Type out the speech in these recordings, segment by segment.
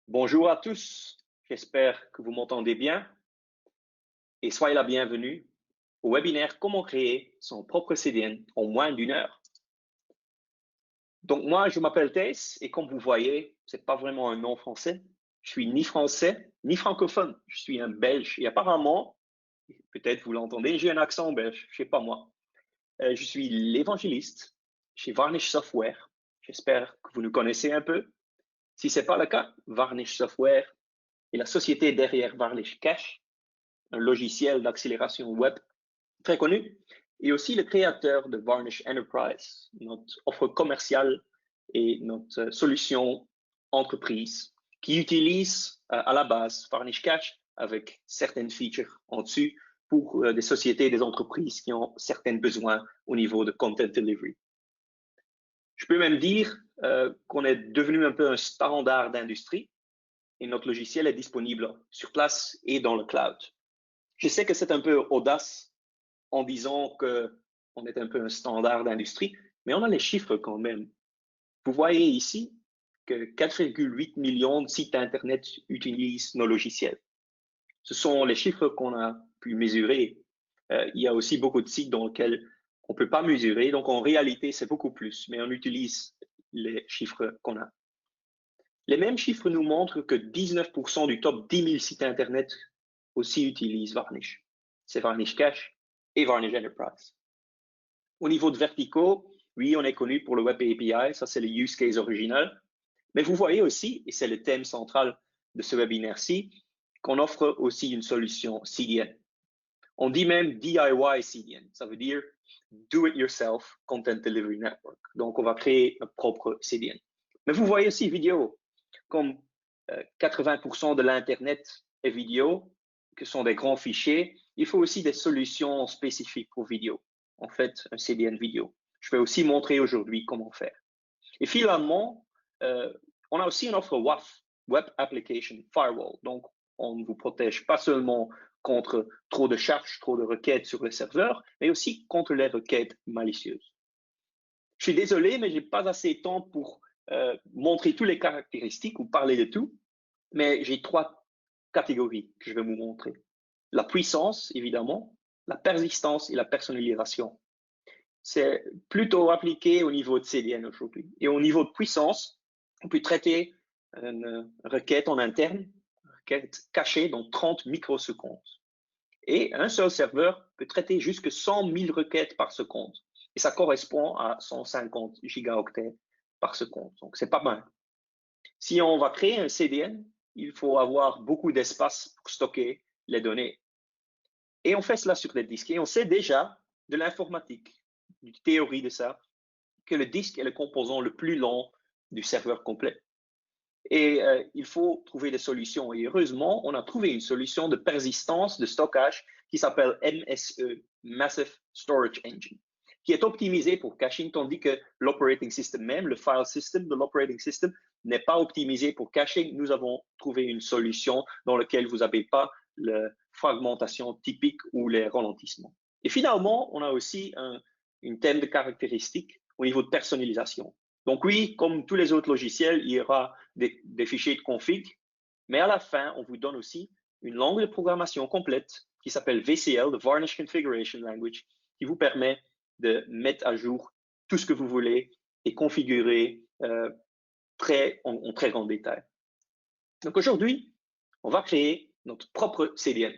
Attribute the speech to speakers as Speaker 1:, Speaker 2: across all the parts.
Speaker 1: Bonjour à tous, j'espère que vous m'entendez bien et soyez la bienvenue au webinaire Comment créer son propre CDN en moins d'une heure. Donc moi, je m'appelle Thijs et comme vous voyez, c'est pas vraiment un nom français. Je suis ni français ni francophone, je suis un Belge et apparemment, peut-être vous l'entendez, j'ai un accent belge, je sais pas moi. Je suis l'évangéliste chez Varnish Software. J'espère que vous nous connaissez un peu. Si c'est pas le cas, Varnish Software est la société derrière Varnish Cash, un logiciel d'accélération web très connu, et aussi le créateur de Varnish Enterprise, notre offre commerciale et notre solution entreprise qui utilise à la base Varnish Cash avec certaines features en dessus pour des sociétés et des entreprises qui ont certains besoins au niveau de content delivery. Je peux même dire qu'on est devenu un peu un standard d'industrie et notre logiciel est disponible sur place et dans le cloud. Je sais que c'est un peu audace en disant qu'on est un peu un standard d'industrie, mais on a les chiffres quand même. Vous voyez ici que 4,8 millions de sites Internet utilisent nos logiciels. Ce sont les chiffres qu'on a pu mesurer. Il y a aussi beaucoup de sites dans lesquels on ne peut pas mesurer, donc en réalité, c'est beaucoup plus, mais on utilise les chiffres qu'on a. Les mêmes chiffres nous montrent que 19% du top 10 000 sites Internet aussi utilisent Varnish. C'est Varnish Cash et Varnish Enterprise. Au niveau de verticaux, oui, on est connu pour le Web API, ça c'est le use case original. Mais vous voyez aussi, et c'est le thème central de ce webinaire-ci, qu'on offre aussi une solution CDN. On dit même DIY CDN, ça veut dire Do It Yourself Content Delivery Network. Donc, on va créer notre propre CDN. Mais vous voyez aussi vidéo, comme 80% de l'Internet est vidéo, que sont des grands fichiers, il faut aussi des solutions spécifiques pour vidéo. En fait, un CDN vidéo. Je vais aussi montrer aujourd'hui comment faire. Et finalement, on a aussi une offre WAF, Web Application Firewall. Donc, on ne vous protège pas seulement contre trop de charges, trop de requêtes sur le serveur, mais aussi contre les requêtes malicieuses. Je suis désolé, mais je n'ai pas assez de temps pour montrer toutes les caractéristiques ou parler de tout, mais j'ai 3 catégories que je vais vous montrer. La puissance, évidemment, la persistance et la personnalisation. C'est plutôt appliqué au niveau de CDN aujourd'hui. Et au niveau de puissance, on peut traiter une requête en interne, une requête cachée dans 30 microsecondes. Et un seul serveur peut traiter jusqu'à 100 000 requêtes par seconde. Et ça correspond à 150 gigaoctets par seconde. Donc, c'est pas mal. Si on va créer un CDN, il faut avoir beaucoup d'espace pour stocker les données. Et on fait cela sur des disques. Et on sait déjà de l'informatique, d'une théorie de ça, que le disque est le composant le plus lent du serveur complet. Et il faut trouver des solutions. Et heureusement, on a trouvé une solution de persistance, de stockage, qui s'appelle MSE, Massive Storage Engine, qui est optimisé pour caching, tandis que l'operating system même, le file system de l'operating system, n'est pas optimisé pour caching. Nous avons trouvé une solution dans laquelle vous n'avez pas la fragmentation typique ou les ralentissements. Et finalement, on a aussi une thème de caractéristiques au niveau de personnalisation. Donc oui, comme tous les autres logiciels, il y aura des fichiers de config, mais à la fin, on vous donne aussi une langue de programmation complète qui s'appelle VCL, the Varnish Configuration Language, qui vous permet de mettre à jour tout ce que vous voulez et configurer en très grand détail. Donc aujourd'hui, on va créer notre propre CDN.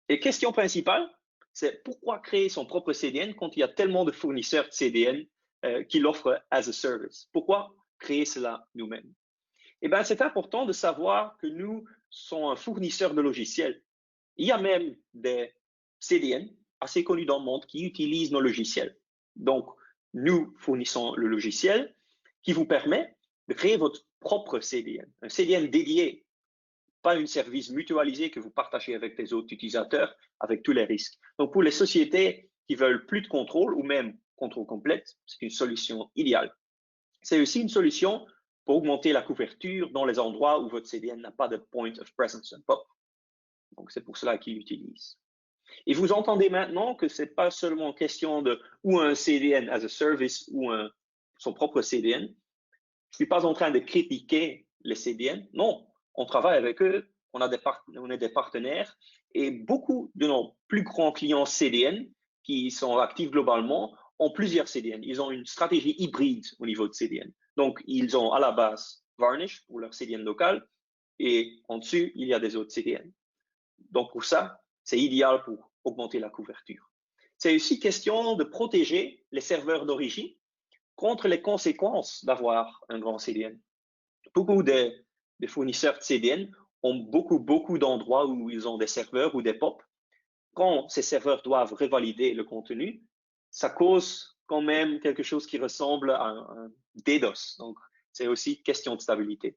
Speaker 1: Et question principale, c'est pourquoi créer son propre CDN quand il y a tellement de fournisseurs de CDN qui l'offrent as a service? Pourquoi créer cela nous-mêmes? Eh bien, c'est important de savoir que nous sommes un fournisseur de logiciels. Il y a même des CDN assez connus dans le monde qui utilisent nos logiciels. Donc, nous fournissons le logiciel qui vous permet de créer votre propre CDN, un CDN dédié, pas un service mutualisé que vous partagez avec les autres utilisateurs avec tous les risques. Donc, pour les sociétés qui veulent plus de contrôle ou même contrôle complet, c'est une solution idéale. C'est aussi une solution pour augmenter la couverture dans les endroits où votre CDN n'a pas de point of presence. Donc, c'est pour cela qu'ils l'utilisent. Et vous entendez maintenant que ce n'est pas seulement question de ou un CDN as a service ou son propre CDN. Je ne suis pas en train de critiquer les CDN. Non, on travaille avec eux, on est des partenaires et beaucoup de nos plus grands clients CDN qui sont actifs globalement ont plusieurs CDN. Ils ont une stratégie hybride au niveau de CDN. Donc, ils ont à la base Varnish pour leur CDN local et en dessus, il y a des autres CDN. Donc, pour ça, c'est idéal pour augmenter la couverture. C'est aussi question de protéger les serveurs d'origine contre les conséquences d'avoir un grand CDN. Beaucoup des fournisseurs de CDN ont beaucoup d'endroits où ils ont des serveurs ou des POP. Quand ces serveurs doivent revalider le contenu, ça cause quand même quelque chose qui ressemble à un DDoS. Donc, c'est aussi question de stabilité.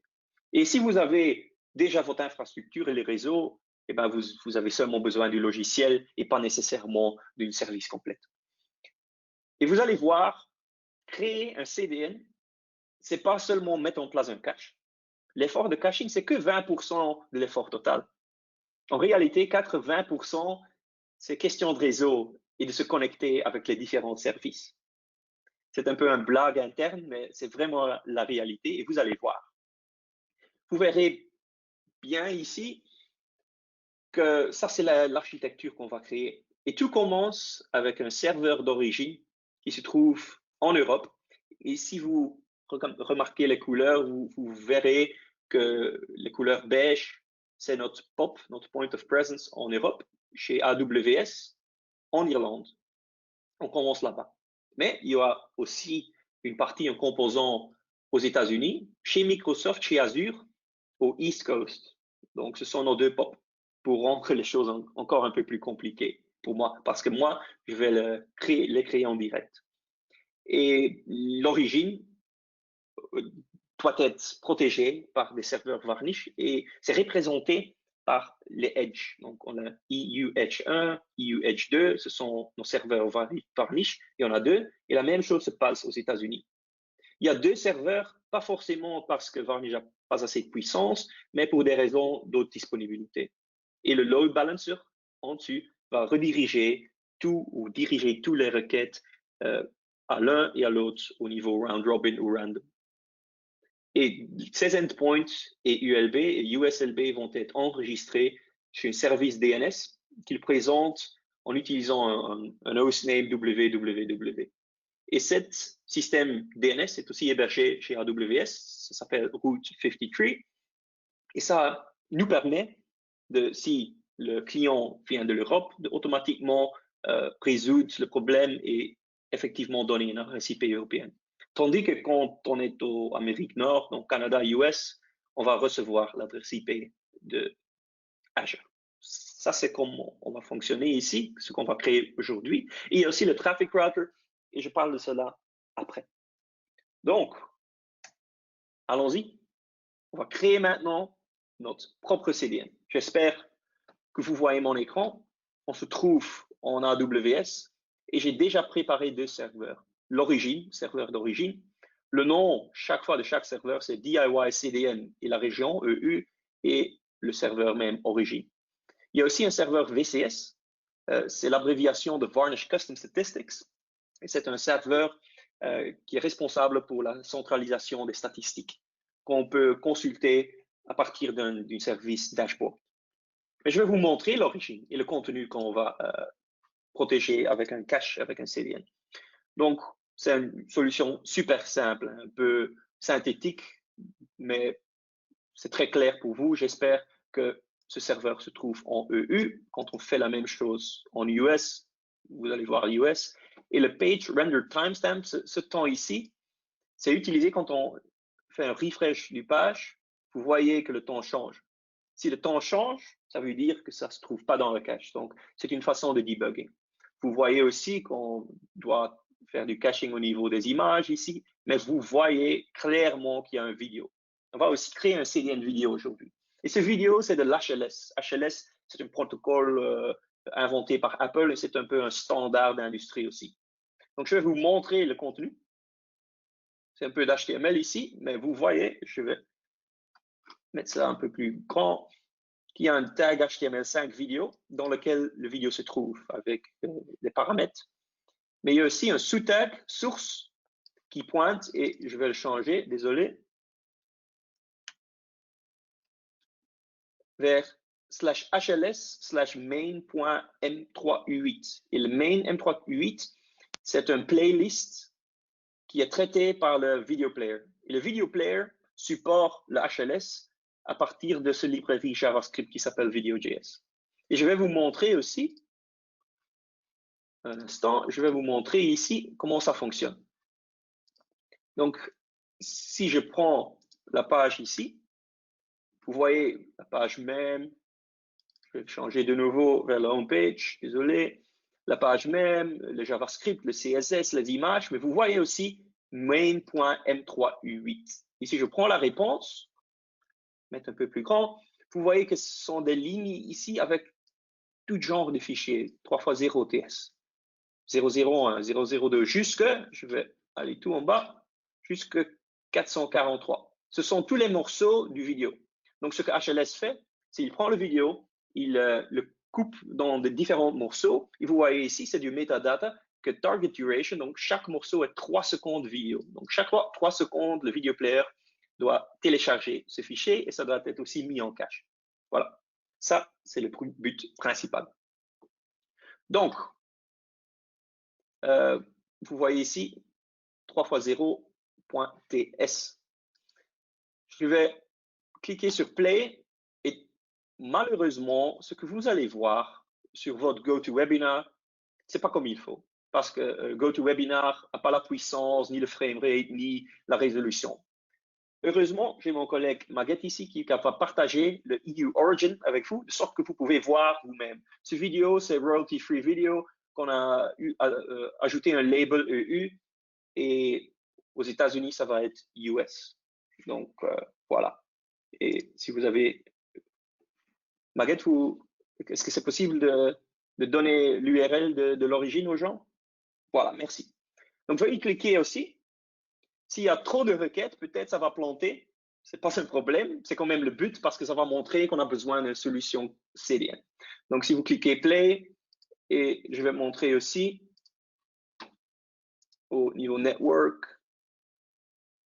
Speaker 1: Et si vous avez déjà votre infrastructure et les réseaux, eh ben vous avez seulement besoin du logiciel et pas nécessairement d'une service complète. Et vous allez voir, créer un CDN, c'est pas seulement mettre en place un cache. L'effort de caching, c'est que 20% de l'effort total. En réalité, 80%, c'est question de réseau et de se connecter avec les différents services. C'est un peu un blague interne, mais c'est vraiment la réalité et vous allez voir. Vous verrez bien ici que ça, c'est l'architecture qu'on va créer. Et tout commence avec un serveur d'origine qui se trouve en Europe. Et si vous remarquez les couleurs, vous verrez que les couleurs beige, c'est notre POP, notre Point of Presence en Europe, chez AWS, en Irlande. On commence là-bas. Mais il y aura aussi une partie, un composant aux États-Unis, chez Microsoft, chez Azure, au East Coast. Donc, ce sont nos deux POP pour rendre les choses encore un peu plus compliquées pour moi, parce que moi, je vais les créer en direct. Et l'origine doit être protégée par des serveurs Varnish et c'est représenté par les Edge. Donc, on a EU Edge 1, EU Edge 2, ce sont nos serveurs Varnish, il y en a deux, et la même chose se passe aux États-Unis. Il y a deux serveurs, pas forcément parce que Varnish n'a pas assez de puissance, mais pour des raisons d'autres disponibilités. Et le load balancer, en dessus, va rediriger tout ou diriger toutes les requêtes à l'un et à l'autre au niveau round robin ou random. Et ces endpoints et ULB et USLB vont être enregistrés chez un service DNS qu'ils présentent en utilisant un hostname www. Et cet système DNS est aussi hébergé chez AWS, ça s'appelle Route 53, et ça nous permet de, si le client vient de l'Europe, de automatiquement résoudre le problème et effectivement donner une adresse IP européenne. Tandis que quand on est en Amérique Nord, donc Canada, US, on va recevoir l'adresse IP de Azure. Ça, c'est comment on va fonctionner ici, ce qu'on va créer aujourd'hui. Et il y a aussi le traffic router, et je parle de cela après. Donc, allons-y. On va créer maintenant notre propre CDN. J'espère que vous voyez mon écran. On se trouve en AWS et j'ai déjà préparé deux serveurs. L'origine, serveur d'origine. Le nom, chaque fois de chaque serveur, c'est DIY CDN et la région, EU, et le serveur même origine. Il y a aussi un serveur VCS. C'est l'abréviation de Varnish Custom Statistics. Et c'est un serveur qui est responsable pour la centralisation des statistiques qu'on peut consulter à partir d'un service dashboard. Mais je vais vous montrer l'origine et le contenu qu'on va protéger avec un cache, avec un CDN. Donc, c'est une solution super simple, un peu synthétique, mais c'est très clair pour vous. J'espère que ce serveur se trouve en EU. Quand on fait la même chose en US, vous allez voir US. Et le page render timestamp, ce temps ici, c'est utilisé quand on fait un refresh du page. Vous voyez que le temps change. Si le temps change, ça veut dire que ça ne se trouve pas dans le cache. Donc, c'est une façon de debugging. Vous voyez aussi qu'on doit faire du caching au niveau des images ici, mais vous voyez clairement qu'il y a une vidéo. On va aussi créer un CDN vidéo aujourd'hui. Et ce vidéo, c'est de l'HLS. HLS, c'est un protocole inventé par Apple et c'est un peu un standard d'industrie aussi. Donc, je vais vous montrer le contenu. C'est un peu d'HTML ici, mais vous voyez, je vais mettre ça un peu plus grand, qu'il y a un tag HTML5 vidéo dans lequel le vidéo se trouve avec des paramètres. Mais il y a aussi un sous-tag source qui pointe, et je vais le changer, désolé. vers /hls/main.m3u8. Et le main m3u8, c'est un playlist qui est traité par le video player. Et le video player supporte le HLS à partir de ce librairie JavaScript qui s'appelle Video.js. Et je vais vous montrer aussi, un instant, je vais vous montrer ici comment ça fonctionne. Donc, si je prends la page ici, vous voyez la page même, je vais changer de nouveau vers la home page, désolé, la page même, le JavaScript, le CSS, les images, mais vous voyez aussi main.m3u8. Ici, je prends la réponse, mettre un peu plus grand, vous voyez que ce sont des lignes ici avec tout genre de fichiers, 3x0 TS, 001, 002, jusque, je vais aller tout en bas, jusque 443. Ce sont tous les morceaux du vidéo. Donc, ce que HLS fait, c'est qu'il prend le vidéo, il le coupe dans de différents morceaux. Et vous voyez ici, c'est du metadata que target duration, donc chaque morceau est 3 secondes vidéo. Donc, chaque 3 secondes, le video player doit télécharger ce fichier et ça doit être aussi mis en cache. Voilà. Ça, c'est le but principal. Donc, vous voyez ici 3x0.ts. Je vais cliquer sur Play et malheureusement, ce que vous allez voir sur votre GoToWebinar, c'est pas comme il faut. Parce que GoToWebinar n'a pas la puissance, ni le framerate, ni la résolution. Heureusement, j'ai mon collègue Maguette ici qui va partager le EU Origin avec vous, de sorte que vous pouvez voir vous-même. Ce vidéo, c'est Royalty Free Video qu'on a ajouté un label EU et aux États-Unis, ça va être US. Donc, voilà. Et si vous avez... Maguette, est-ce que c'est possible de donner l'URL de l'origine aux gens? Voilà, merci. Donc, veuillez cliquer aussi. S'il y a trop de requêtes, peut-être ça va planter. Ce n'est pas un problème. C'est quand même le but parce que ça va montrer qu'on a besoin d'une solution CDN. Donc, si vous cliquez Play, et je vais montrer aussi au niveau Network,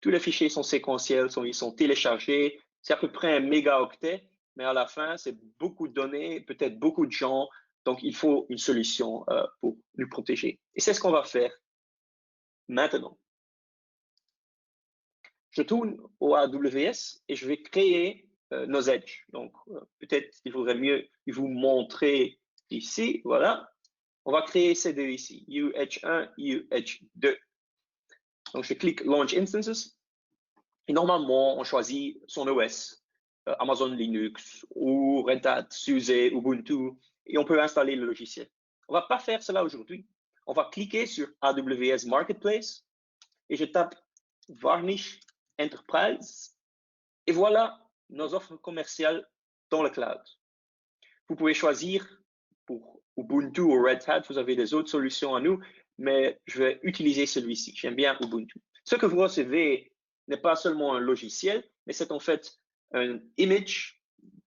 Speaker 1: tous les fichiers sont séquentiels, ils sont téléchargés. C'est à peu près un mégaoctet, mais à la fin, c'est beaucoup de données, peut-être beaucoup de gens. Donc, il faut une solution pour nous protéger. Et c'est ce qu'on va faire maintenant. Je tourne au AWS et je vais créer nos edges. Donc, peut-être qu'il faudrait mieux vous montrer ici. Voilà. On va créer ces deux ici, UH1, UH2. Donc, je clique Launch Instances. Et normalement, on choisit son OS, Amazon Linux ou Red Hat, SUSE, Ubuntu, et on peut installer le logiciel. On ne va pas faire cela aujourd'hui. On va cliquer sur AWS Marketplace et je tape Varnish Enterprise. Et voilà nos offres commerciales dans le cloud. Vous pouvez choisir pour Ubuntu ou Red Hat, vous avez des autres solutions à nous, mais je vais utiliser celui-ci. J'aime bien Ubuntu. Ce que vous recevez n'est pas seulement un logiciel, mais c'est en fait un image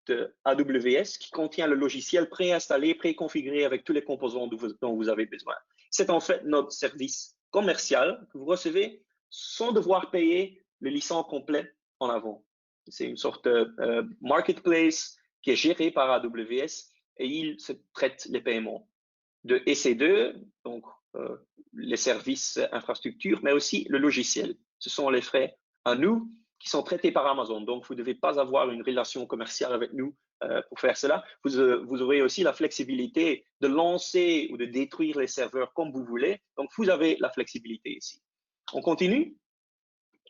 Speaker 1: de AWS qui contient le logiciel préinstallé, préconfiguré avec tous les composants dont vous avez besoin. C'est en fait notre service commercial que vous recevez sans devoir payer le licence complet en avant. C'est une sorte de marketplace qui est géré par AWS et il se traite les paiements de EC2, donc les services infrastructures, mais aussi le logiciel. Ce sont les frais à nous qui sont traités par Amazon. Donc, vous ne devez pas avoir une relation commerciale avec nous pour faire cela. Vous aurez aussi la flexibilité de lancer ou de détruire les serveurs comme vous voulez. Donc, vous avez la flexibilité ici. On continue.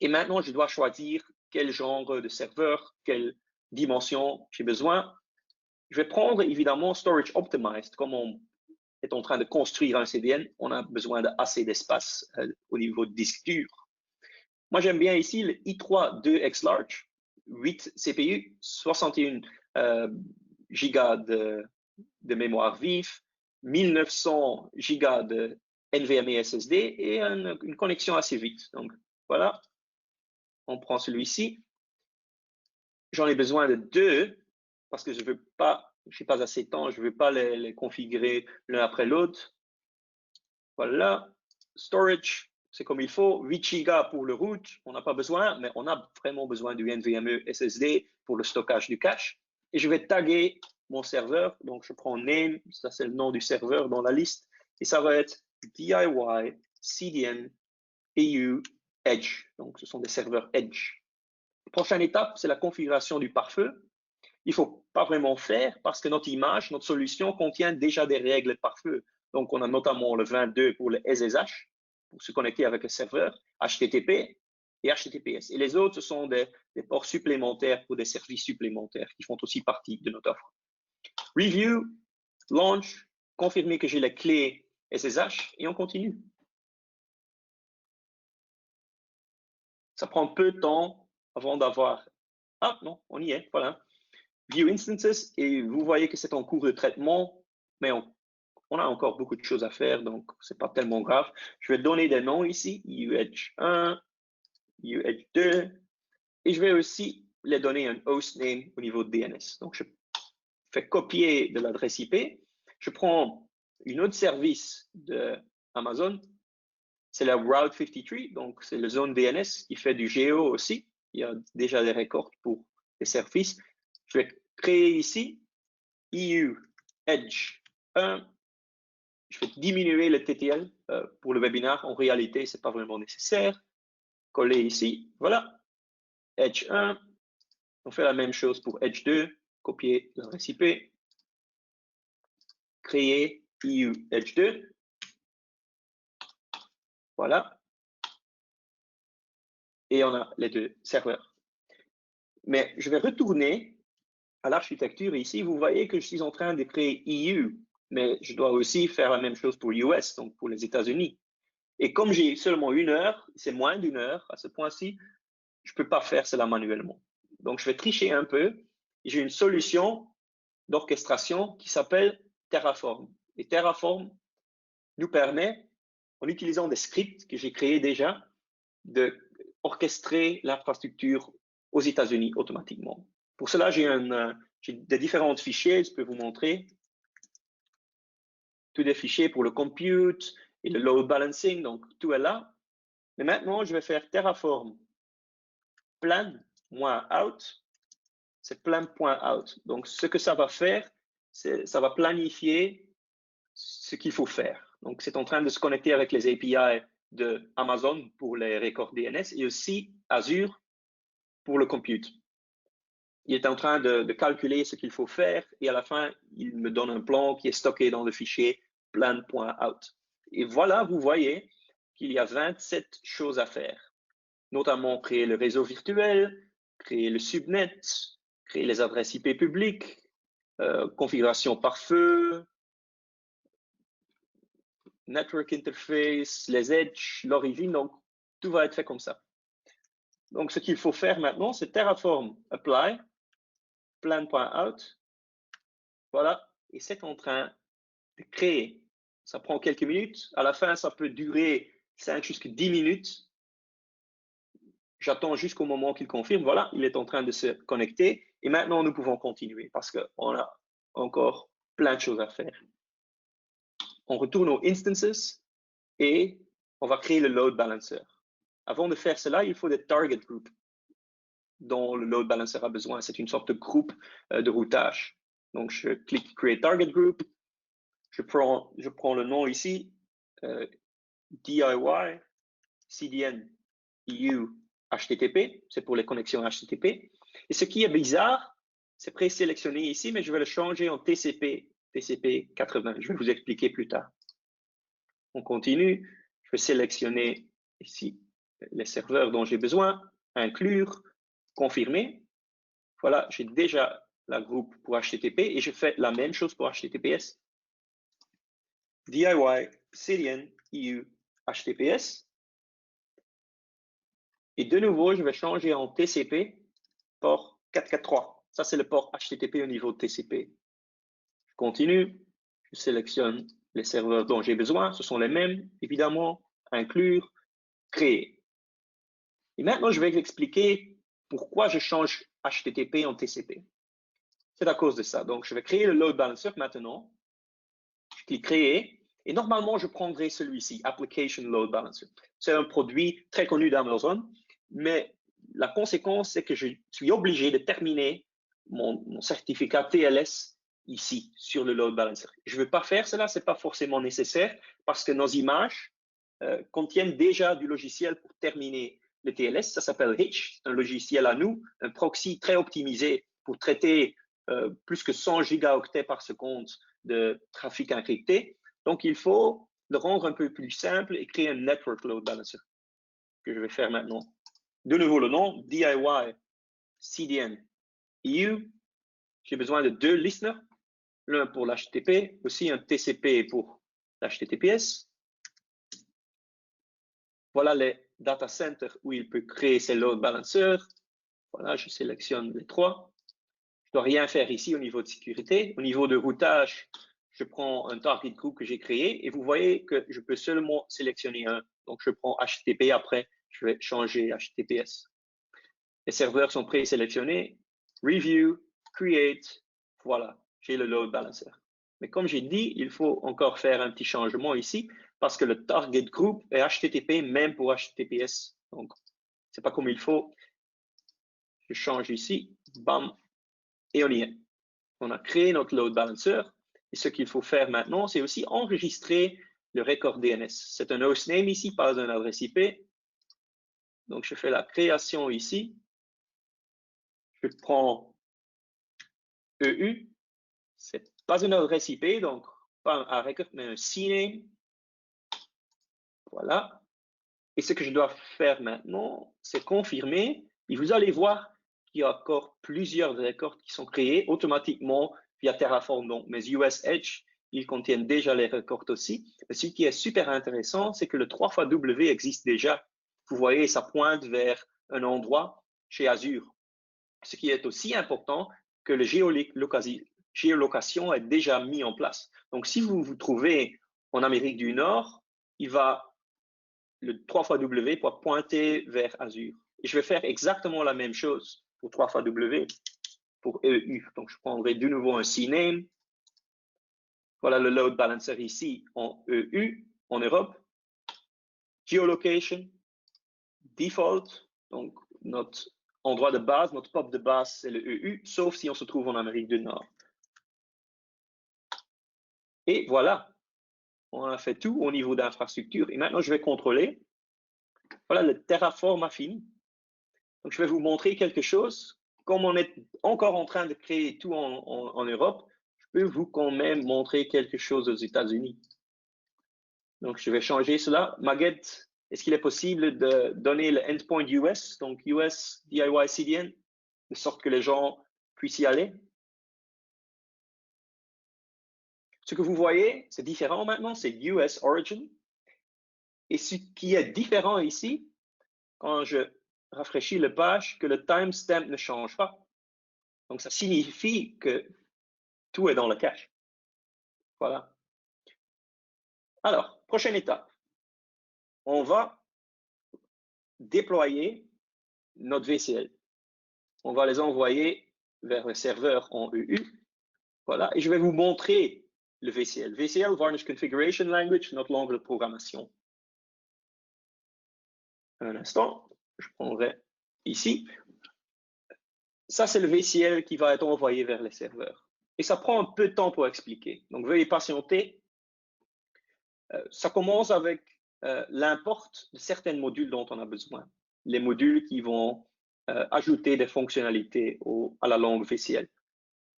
Speaker 1: Et maintenant, je dois choisir quel genre de serveur, quelle dimension j'ai besoin. Je vais prendre évidemment Storage Optimized. Comme on est en train de construire un CDN, on a besoin d'assez d'espace au niveau de disque dur. Moi, j'aime bien ici le i3 2X Large, 8 CPU, 61 gigas de mémoire vive, 1900 gigas de NVMe SSD et une connexion assez vite. Donc, voilà. On prend celui-ci. J'en ai besoin de 2 parce que je n'ai pas assez de temps, je ne veux pas les configurer l'un après l'autre. Voilà. Storage, c'est comme il faut. 8 Go pour le root, on n'a pas besoin, mais on a vraiment besoin du NVMe SSD pour le stockage du cache. et je vais taguer mon serveur. Donc, je prends name, ça c'est le nom du serveur dans la liste, et ça va être DIY CDN EU Edge. Donc, ce sont des serveurs Edge. Prochaine étape, c'est la configuration du pare-feu. Il ne faut pas vraiment faire parce que notre image, notre solution contient déjà des règles de pare-feu. Donc, on a notamment le 22 pour le SSH, pour se connecter avec le serveur, HTTP et HTTPS. Et les autres, ce sont des ports supplémentaires pour des services supplémentaires qui font aussi partie de notre offre. Review, launch, confirmer que j'ai les clés SSH et on continue. Ça prend peu de temps avant d'avoir... Ah non, on y est, voilà. View instances, et vous voyez que c'est en cours de traitement, mais on a encore beaucoup de choses à faire, donc c'est pas tellement grave. Je vais donner des noms ici, EUH1, EUH2, et je vais aussi les donner un hostname au niveau de DNS. Donc, je fais copier de l'adresse IP, je prends une autre service de Amazon, c'est la Route 53, donc c'est le zone DNS qui fait du géo aussi. Il y a déjà des records pour les services. Je vais créer ici EU Edge 1. Je vais diminuer le TTL pour le webinaire. En réalité, ce n'est pas vraiment nécessaire. Coller ici. Voilà. Edge 1. On fait la même chose pour Edge 2. Copier l'adresse IP. Créer EU Edge 2. Voilà. Et on a les deux serveurs. Mais je vais retourner à l'architecture. Ici, vous voyez que je suis en train de créer EU, mais je dois aussi faire la même chose pour US, donc pour les États-Unis. Et comme j'ai seulement 1 heure, c'est moins d'1 heure à ce point-ci, je ne peux pas faire cela manuellement. Donc, je vais tricher un peu. J'ai une solution d'orchestration qui s'appelle Terraform. Et Terraform nous permet, en utilisant des scripts que j'ai créés déjà, d'orchestrer l'infrastructure aux États-Unis automatiquement. Pour cela, j'ai des différents fichiers, je peux vous montrer. Tous des fichiers pour le compute et le load balancing, donc tout est là. Mais maintenant, je vais faire Terraform plan-out. C'est plan.out. Donc, ce que ça va faire, ça va planifier ce qu'il faut faire. Donc, c'est en train de se connecter avec les API de Amazon pour les records DNS et aussi Azure pour le compute. Il est en train de calculer ce qu'il faut faire et à la fin, il me donne un plan qui est stocké dans le fichier plan.out. Et voilà, vous voyez qu'il y a 27 choses à faire, notamment créer le réseau virtuel, créer le subnet, créer les adresses IP publiques, configuration par feu, network interface, les edges, l'origine, donc tout va être fait comme ça. Donc, ce qu'il faut faire maintenant, c'est Terraform apply, plan.out, voilà, et c'est en train de créer. Ça prend quelques minutes, à la fin, ça peut durer 5 jusqu'à 10 minutes. J'attends jusqu'au moment qu'il confirme, voilà, il est en train de se connecter, et maintenant, nous pouvons continuer, parce qu'on a encore plein de choses à faire. On retourne aux instances, et on va créer le load balancer. Avant de faire cela, il faut des target groups dont le load balancer a besoin. C'est une sorte de groupe de routage. Donc, je clique Create Target Group. Je prends le nom ici, DIY CDN EU HTTP. C'est pour les connexions HTTP. Et ce qui est bizarre, c'est présélectionné ici, mais je vais le changer en TCP 80. Je vais vous expliquer plus tard. On continue. Je vais sélectionner ici les serveurs dont j'ai besoin, inclure, confirmer. Voilà, j'ai déjà la groupe pour HTTP et je fais la même chose pour HTTPS. DIY CDN EU HTTPS. Et de nouveau, je vais changer en TCP port 443. Ça, c'est le port HTTP au niveau de TCP. Je continue. Je sélectionne les serveurs dont j'ai besoin. Ce sont les mêmes, évidemment. Inclure, créer. Et maintenant, je vais vous expliquer pourquoi je change HTTP en TCP. C'est à cause de ça. Donc, je vais créer le load balancer maintenant. Je clique créer. Et normalement, je prendrai celui-ci, Application Load Balancer. C'est un produit très connu d'Amazon, mais la conséquence, c'est que je suis obligé de terminer mon certificat TLS ici sur le load balancer. Je ne veux pas faire cela, ce n'est pas forcément nécessaire parce que nos images contiennent déjà du logiciel pour terminer le TLS. Ça s'appelle Hitch, un logiciel à nous, un proxy très optimisé pour traiter plus que 100 gigaoctets par seconde de trafic encrypté. Donc, il faut le rendre un peu plus simple et créer un network load balancer que je vais faire maintenant. De nouveau, le nom, DIY CDN EU. J'ai besoin de 2 listeners, l'un pour l'HTTP, aussi un TCP pour l'HTTPS. Voilà les data centers où il peut créer ses load balancers. Voilà, je sélectionne les 3. Je ne dois rien faire ici au niveau de sécurité. Au niveau de routage, je prends un target group que j'ai créé et vous voyez que je peux seulement sélectionner un. Donc, je prends HTTP après, je vais changer HTTPS. Les serveurs sont présélectionnés. Review, create, voilà, j'ai le load balancer. Mais comme j'ai dit, il faut encore faire un petit changement ici parce que le target group est HTTP même pour HTTPS. Donc, c'est pas comme il faut. Je change ici, bam, et on y est. On a créé notre load balancer. Et ce qu'il faut faire maintenant, c'est aussi enregistrer le record DNS. C'est un hostname ici, pas un adresse IP. Donc, je fais la création ici. Je prends EU. C'est pas une adresse IP, donc pas un record, mais un CNAME. Voilà. Et ce que je dois faire maintenant, c'est confirmer. Et vous allez voir qu'il y a encore plusieurs records qui sont créés automatiquement via Terraform. Donc, mes US Edge, ils contiennent déjà les records aussi. Mais ce qui est super intéressant, c'est que le 3xW existe déjà. Vous voyez, ça pointe vers un endroit chez Azure. Ce qui est aussi important, que le géolocation est déjà mis en place. Donc, si vous vous trouvez en Amérique du Nord, le 3xW va pointer vers Azure. Et je vais faire exactement la même chose pour 3xW, pour EU. Donc, je prendrai de nouveau un CNAME. Voilà le load balancer ici en EU, en Europe. Geolocation, default. Donc, notre endroit de base, notre pop de base, c'est le EU, sauf si on se trouve en Amérique du Nord. Et voilà, on a fait tout au niveau d'infrastructure. Et maintenant, je vais contrôler. Voilà, le Terraform a fini. Donc, je vais vous montrer quelque chose. Comme on est encore en train de créer tout en Europe, je peux vous quand même montrer quelque chose aux États-Unis. Donc, je vais changer cela. Maguette, est-ce qu'il est possible de donner le endpoint US, donc US DIY CDN, de sorte que les gens puissent y aller? Ce que vous voyez, c'est différent maintenant, c'est US Origin. Et ce qui est différent ici, quand je rafraîchis la page, que le timestamp ne change pas. Donc, ça signifie que tout est dans le cache. Voilà. Alors, prochaine étape. On va déployer notre VCL. On va les envoyer vers le serveur en EU. Voilà. Et je vais vous montrer le VCL. VCL, Varnish Configuration Language, notre langue de programmation. Un instant, je prendrai ici. Ça, c'est le VCL qui va être envoyé vers les serveurs. Et ça prend un peu de temps pour expliquer. Donc, veuillez patienter. Ça commence avec l'import de certains modules dont on a besoin. Les modules qui vont ajouter des fonctionnalités à la langue VCL.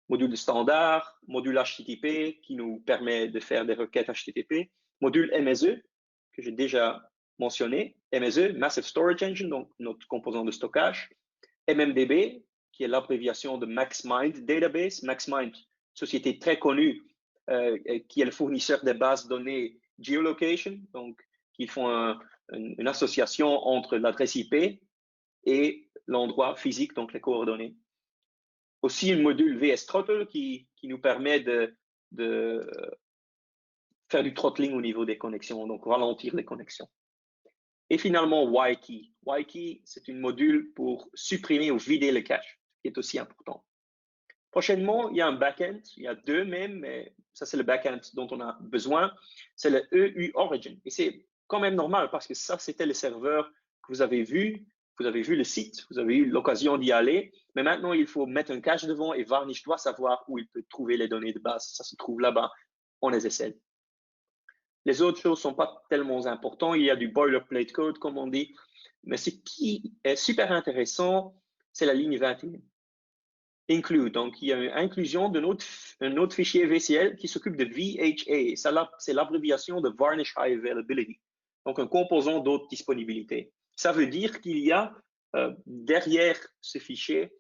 Speaker 1: Module standard, module HTTP qui nous permet de faire des requêtes HTTP, module MSE que j'ai déjà mentionné, MSE, Massive Storage Engine, donc notre composant de stockage, MMDB, qui est l'abréviation de MaxMind Database. MaxMind, société très connue, qui est le fournisseur des bases données geolocation, donc qui font une association entre l'adresse IP et l'endroit physique, donc les coordonnées. Aussi un module VS-Throttle qui nous permet de faire du throttling au niveau des connexions, donc ralentir les connexions. Et finalement, YKey. YKey, c'est un module pour supprimer ou vider le cache, qui est aussi important. Prochainement, il y a un backend, il y a 2 même, mais ça c'est le backend dont on a besoin, c'est le EU Origin. Et c'est quand même normal parce que ça, c'était le serveur que vous avez vu Vous avez vu le site, vous avez eu l'occasion d'y aller, mais maintenant, il faut mettre un cache devant et Varnish doit savoir où il peut trouver les données de base. Ça se trouve là-bas en SSL. Les autres choses ne sont pas tellement importantes. Il y a du boilerplate code, comme on dit. Mais ce qui est super intéressant, c'est la ligne 21. Include. Donc, il y a une inclusion d'un autre fichier VCL qui s'occupe de VHA. C'est l'abréviation de Varnish High Availability. Donc, un composant d'haute disponibilité. Ça veut dire qu'il y a derrière ce fichier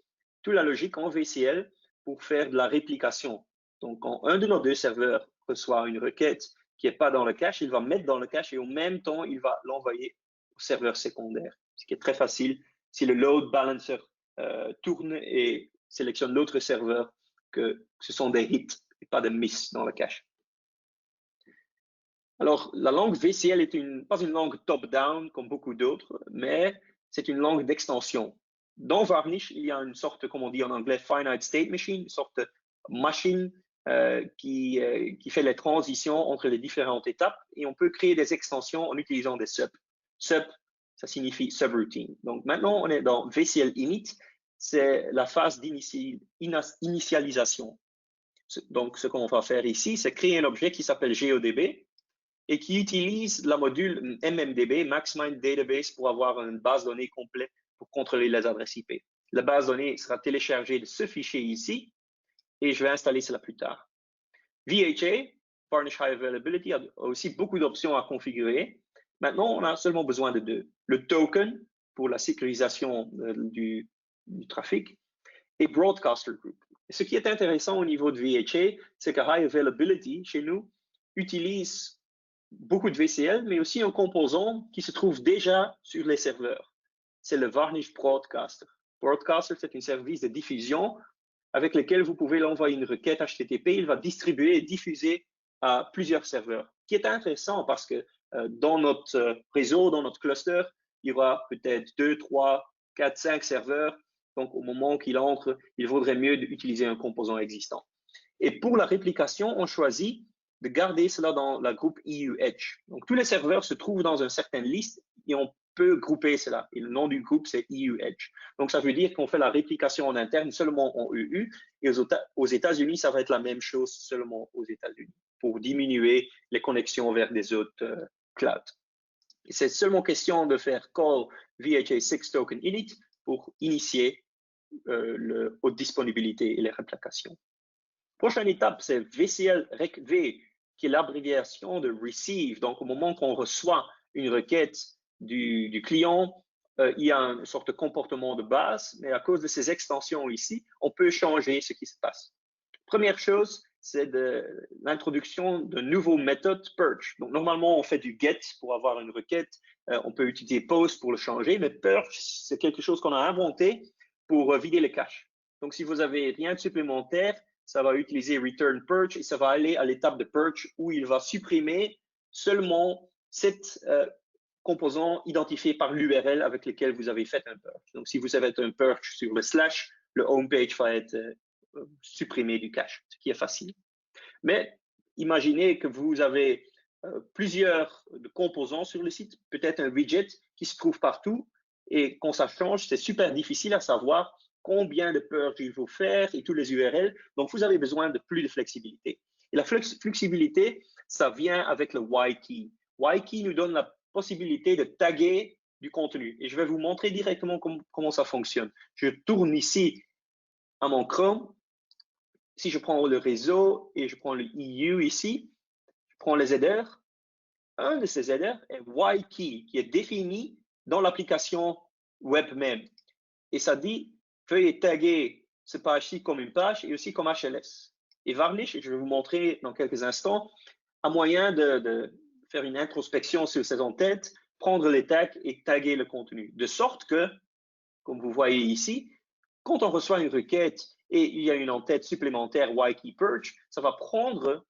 Speaker 1: toute la logique en VCL pour faire de la réplication. Donc, quand un de nos deux serveurs reçoit une requête qui n'est pas dans le cache, il va mettre dans le cache et au même temps, il va l'envoyer au serveur secondaire. Ce qui est très facile. Si le load balancer tourne et sélectionne l'autre serveur, que ce sont des hits et pas des miss dans le cache. Alors, la langue VCL est pas une langue top-down comme beaucoup d'autres, mais c'est une langue d'extension. Dans Varnish, il y a une sorte, comme on dit en anglais, finite state machine, une sorte de machine qui fait les transitions entre les différentes étapes et on peut créer des extensions en utilisant des sub. Sub, ça signifie subroutine. Donc maintenant, on est dans VCL init, c'est la phase d'initialisation. Donc, ce qu'on va faire ici, c'est créer un objet qui s'appelle GeoDB et qui utilise la module MMDB, MaxMind Database, pour avoir une base de données complète pour contrôler les adresses IP. La base de données sera téléchargée de ce fichier ici et je vais installer cela plus tard. VHA, Varnish High Availability, a aussi beaucoup d'options à configurer. Maintenant, on a seulement besoin de deux. Le token pour la sécurisation du trafic et Broadcaster Group. Et ce qui est intéressant au niveau de VHA, c'est que High Availability, chez nous, utilise beaucoup de VCL, mais aussi un composant qui se trouve déjà sur les serveurs. C'est le Varnish Broadcaster. Broadcaster, c'est un service de diffusion avec lequel vous pouvez l'envoyer une requête HTTP. Il va distribuer et diffuser à plusieurs serveurs. Ce qui est intéressant parce que dans notre réseau, dans notre cluster, il y aura peut-être 2, 3, 4, 5 serveurs. Donc, au moment qu'il entre, il vaudrait mieux d'utiliser un composant existant. Et pour la réplication, on choisit de garder cela dans la groupe EU Edge. Donc, tous les serveurs se trouvent dans une certaine liste et on peut grouper cela. Et le nom du groupe, c'est EU Edge. Donc, ça veut dire qu'on fait la réplication en interne seulement en EU et aux États-Unis, ça va être la même chose seulement aux États-Unis pour diminuer les connexions vers des autres clouds. C'est seulement question de faire call VHA6 token init pour initier le haute disponibilité et les réplications. Prochaine étape, c'est VCL RecV, qui est l'abréviation de receive. Donc, au moment qu'on reçoit une requête du client, il y a une sorte de comportement de base, mais à cause de ces extensions ici, on peut changer ce qui se passe. Première chose, c'est l'introduction de nouveaux méthodes purge. Donc, normalement, on fait du get pour avoir une requête. On peut utiliser post pour le changer, mais purge, c'est quelque chose qu'on a inventé pour vider le cache. Donc, si vous avez rien de supplémentaire, ça va utiliser return purge et ça va aller à l'étape de purge où il va supprimer seulement cet composant identifié par l'URL avec lequel vous avez fait un purge. Donc, si vous avez un purge sur le slash, le home page va être supprimé du cache, ce qui est facile. Mais imaginez que vous avez plusieurs composants sur le site, peut-être un widget qui se trouve partout et quand ça change, c'est super difficile à savoir combien de purges il faut faire et tous les URL. Donc, vous avez besoin de plus de flexibilité. Et la flexibilité, ça vient avec le Y-key. Y-key nous donne la possibilité de taguer du contenu. Et je vais vous montrer directement comment ça fonctionne. Je tourne ici à mon Chrome. Si je prends le réseau et je prends le EU ici, je prends les headers. Un de ces headers est Y-key, qui est défini dans l'application web même. Et ça dit, veuillez taguer ce page-ci comme une page et aussi comme HLS. Et Varnish, je vais vous montrer dans quelques instants, a moyen de faire une introspection sur ces entêtes, prendre les tags et taguer le contenu. De sorte que, comme vous voyez ici, quand on reçoit une requête et il y a une entête supplémentaire Y-key purge, ça va prendre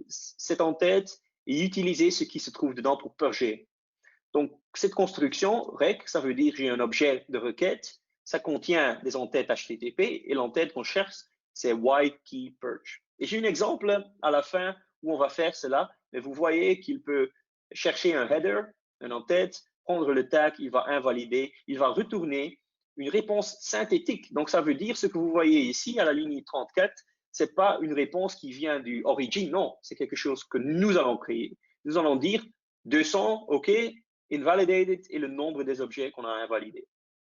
Speaker 1: cette entête et utiliser ce qui se trouve dedans pour purger. Donc, cette construction, rec, ça veut dire j'ai un objet de requête, ça contient des entêtes HTTP et l'entête qu'on cherche, c'est Y-key purge. Et j'ai un exemple à la fin où on va faire cela, mais vous voyez qu'il peut chercher un header, une entête, prendre le tag, il va invalider, il va retourner une réponse synthétique. Donc, ça veut dire ce que vous voyez ici à la ligne 34, ce n'est pas une réponse qui vient du origin, non, c'est quelque chose que nous allons créer. Nous allons dire 200, OK, invalidated et le nombre des objets qu'on a invalidés.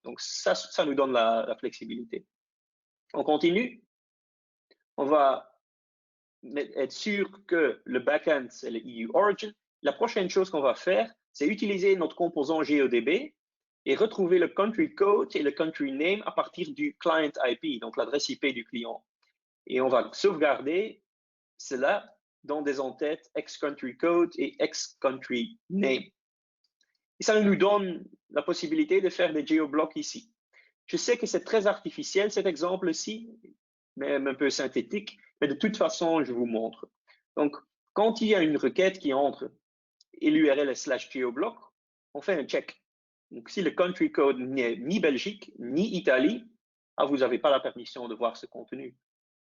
Speaker 1: Donc, ça nous donne la flexibilité. On continue. On va être sûr que le backend, c'est le EU Origin. La prochaine chose qu'on va faire, c'est utiliser notre composant GeoDB et retrouver le country code et le country name à partir du client IP, donc l'adresse IP du client. Et on va sauvegarder cela dans des entêtes ex-country code et ex-country name. Et ça nous donne la possibilité de faire des geoblocks ici. Je sais que c'est très artificiel cet exemple-ci, même un peu synthétique, mais de toute façon, je vous montre. Donc, quand il y a une requête qui entre et l'URL est /geoblock, on fait un check. Donc, si le country code n'est ni Belgique, ni Italie, vous n'avez pas la permission de voir ce contenu.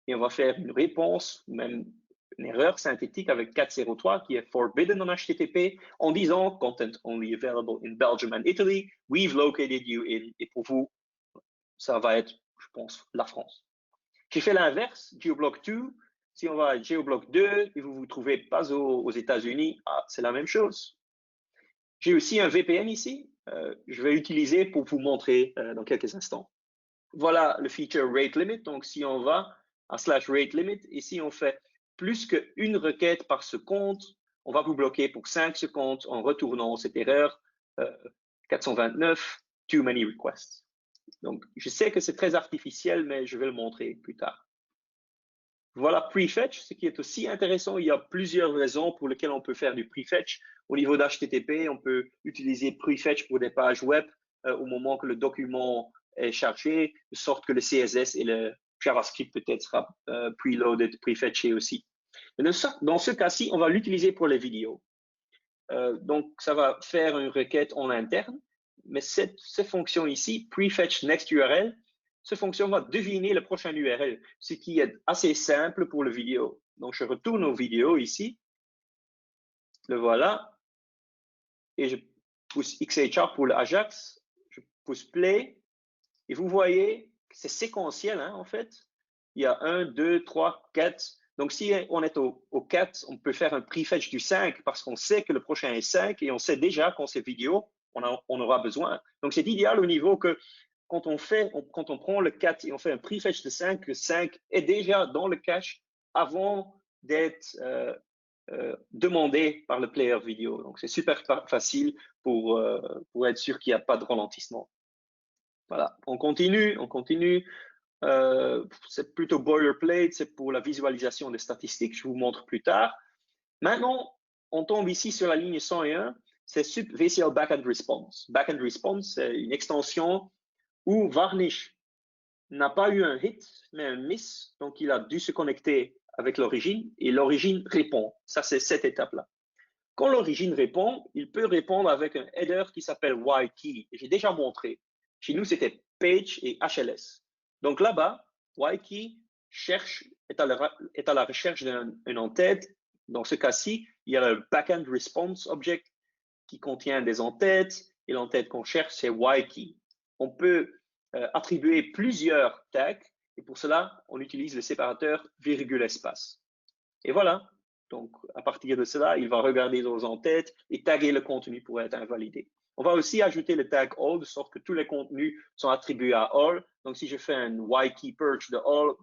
Speaker 1: Et on va faire une réponse, même une erreur synthétique avec 403 qui est forbidden en HTTP en disant content only available in Belgium and Italy, we've located you in, et pour vous, ça va être, je pense, la France. J'ai fait l'inverse, geoblock 2, si on va à geoblock 2 et vous ne vous trouvez pas aux États-Unis, c'est la même chose. J'ai aussi un VPN ici, je vais utiliser pour vous montrer dans quelques instants. Voilà le feature rate limit, donc si on va à /rate limit, ici on fait plus qu'une requête par seconde, on va vous bloquer pour 5 secondes en retournant cette erreur 429, too many requests. Donc, je sais que c'est très artificiel, mais je vais le montrer plus tard. Voilà prefetch, ce qui est aussi intéressant. Il y a plusieurs raisons pour lesquelles on peut faire du prefetch. Au niveau d'HTTP, on peut utiliser prefetch pour des pages web au moment que le document est chargé, de sorte que le CSS et le JavaScript peut-être sera preloaded, prefetché aussi. Dans ce cas-ci, on va l'utiliser pour les vidéos. Donc, ça va faire une requête en interne. Mais cette fonction ici, prefetch next URL, cette fonction va deviner le prochain URL, ce qui est assez simple pour le vidéo. Donc, je retourne aux vidéos ici. Le voilà. Et je pousse XHR pour l'Ajax. Je pousse play. Et vous voyez que c'est séquentiel, hein, en fait. Il y a 1, 2, 3, 4. Donc, si on est au 4, on peut faire un prefetch du 5 parce qu'on sait que le prochain est 5 et on sait déjà quand c'est vidéo, on aura besoin. Donc, c'est idéal au niveau que quand on prend le 4 et on fait un prefetch de 5, le 5 est déjà dans le cache avant d'être demandé par le player vidéo. Donc, c'est super facile pour être sûr qu'il n'y a pas de ralentissement. Voilà, on continue. C'est plutôt boilerplate, c'est pour la visualisation des statistiques, je vous montre plus tard. Maintenant, on tombe ici sur la ligne 101, c'est VCL Backend Response. Backend Response, c'est une extension où Varnish n'a pas eu un hit, mais un miss, donc il a dû se connecter avec l'origine et l'origine répond. Ça, c'est cette étape-là. Quand l'origine répond, il peut répondre avec un header qui s'appelle YKey. J'ai déjà montré. Chez nous, c'était Page et HLS. Donc là-bas, YKey est à la recherche d'une entête. Dans ce cas-ci, il y a le Backend Response Object qui contient des entêtes et l'entête qu'on cherche, c'est YKey. On peut attribuer plusieurs tags et pour cela, on utilise le séparateur virgule espace. Et voilà. Donc, à partir de cela, il va regarder nos entêtes et taguer le contenu pour être invalidé. On va aussi ajouter le tag all de sorte que tous les contenus sont attribués à all. Donc, si je fais un YKey purge de all,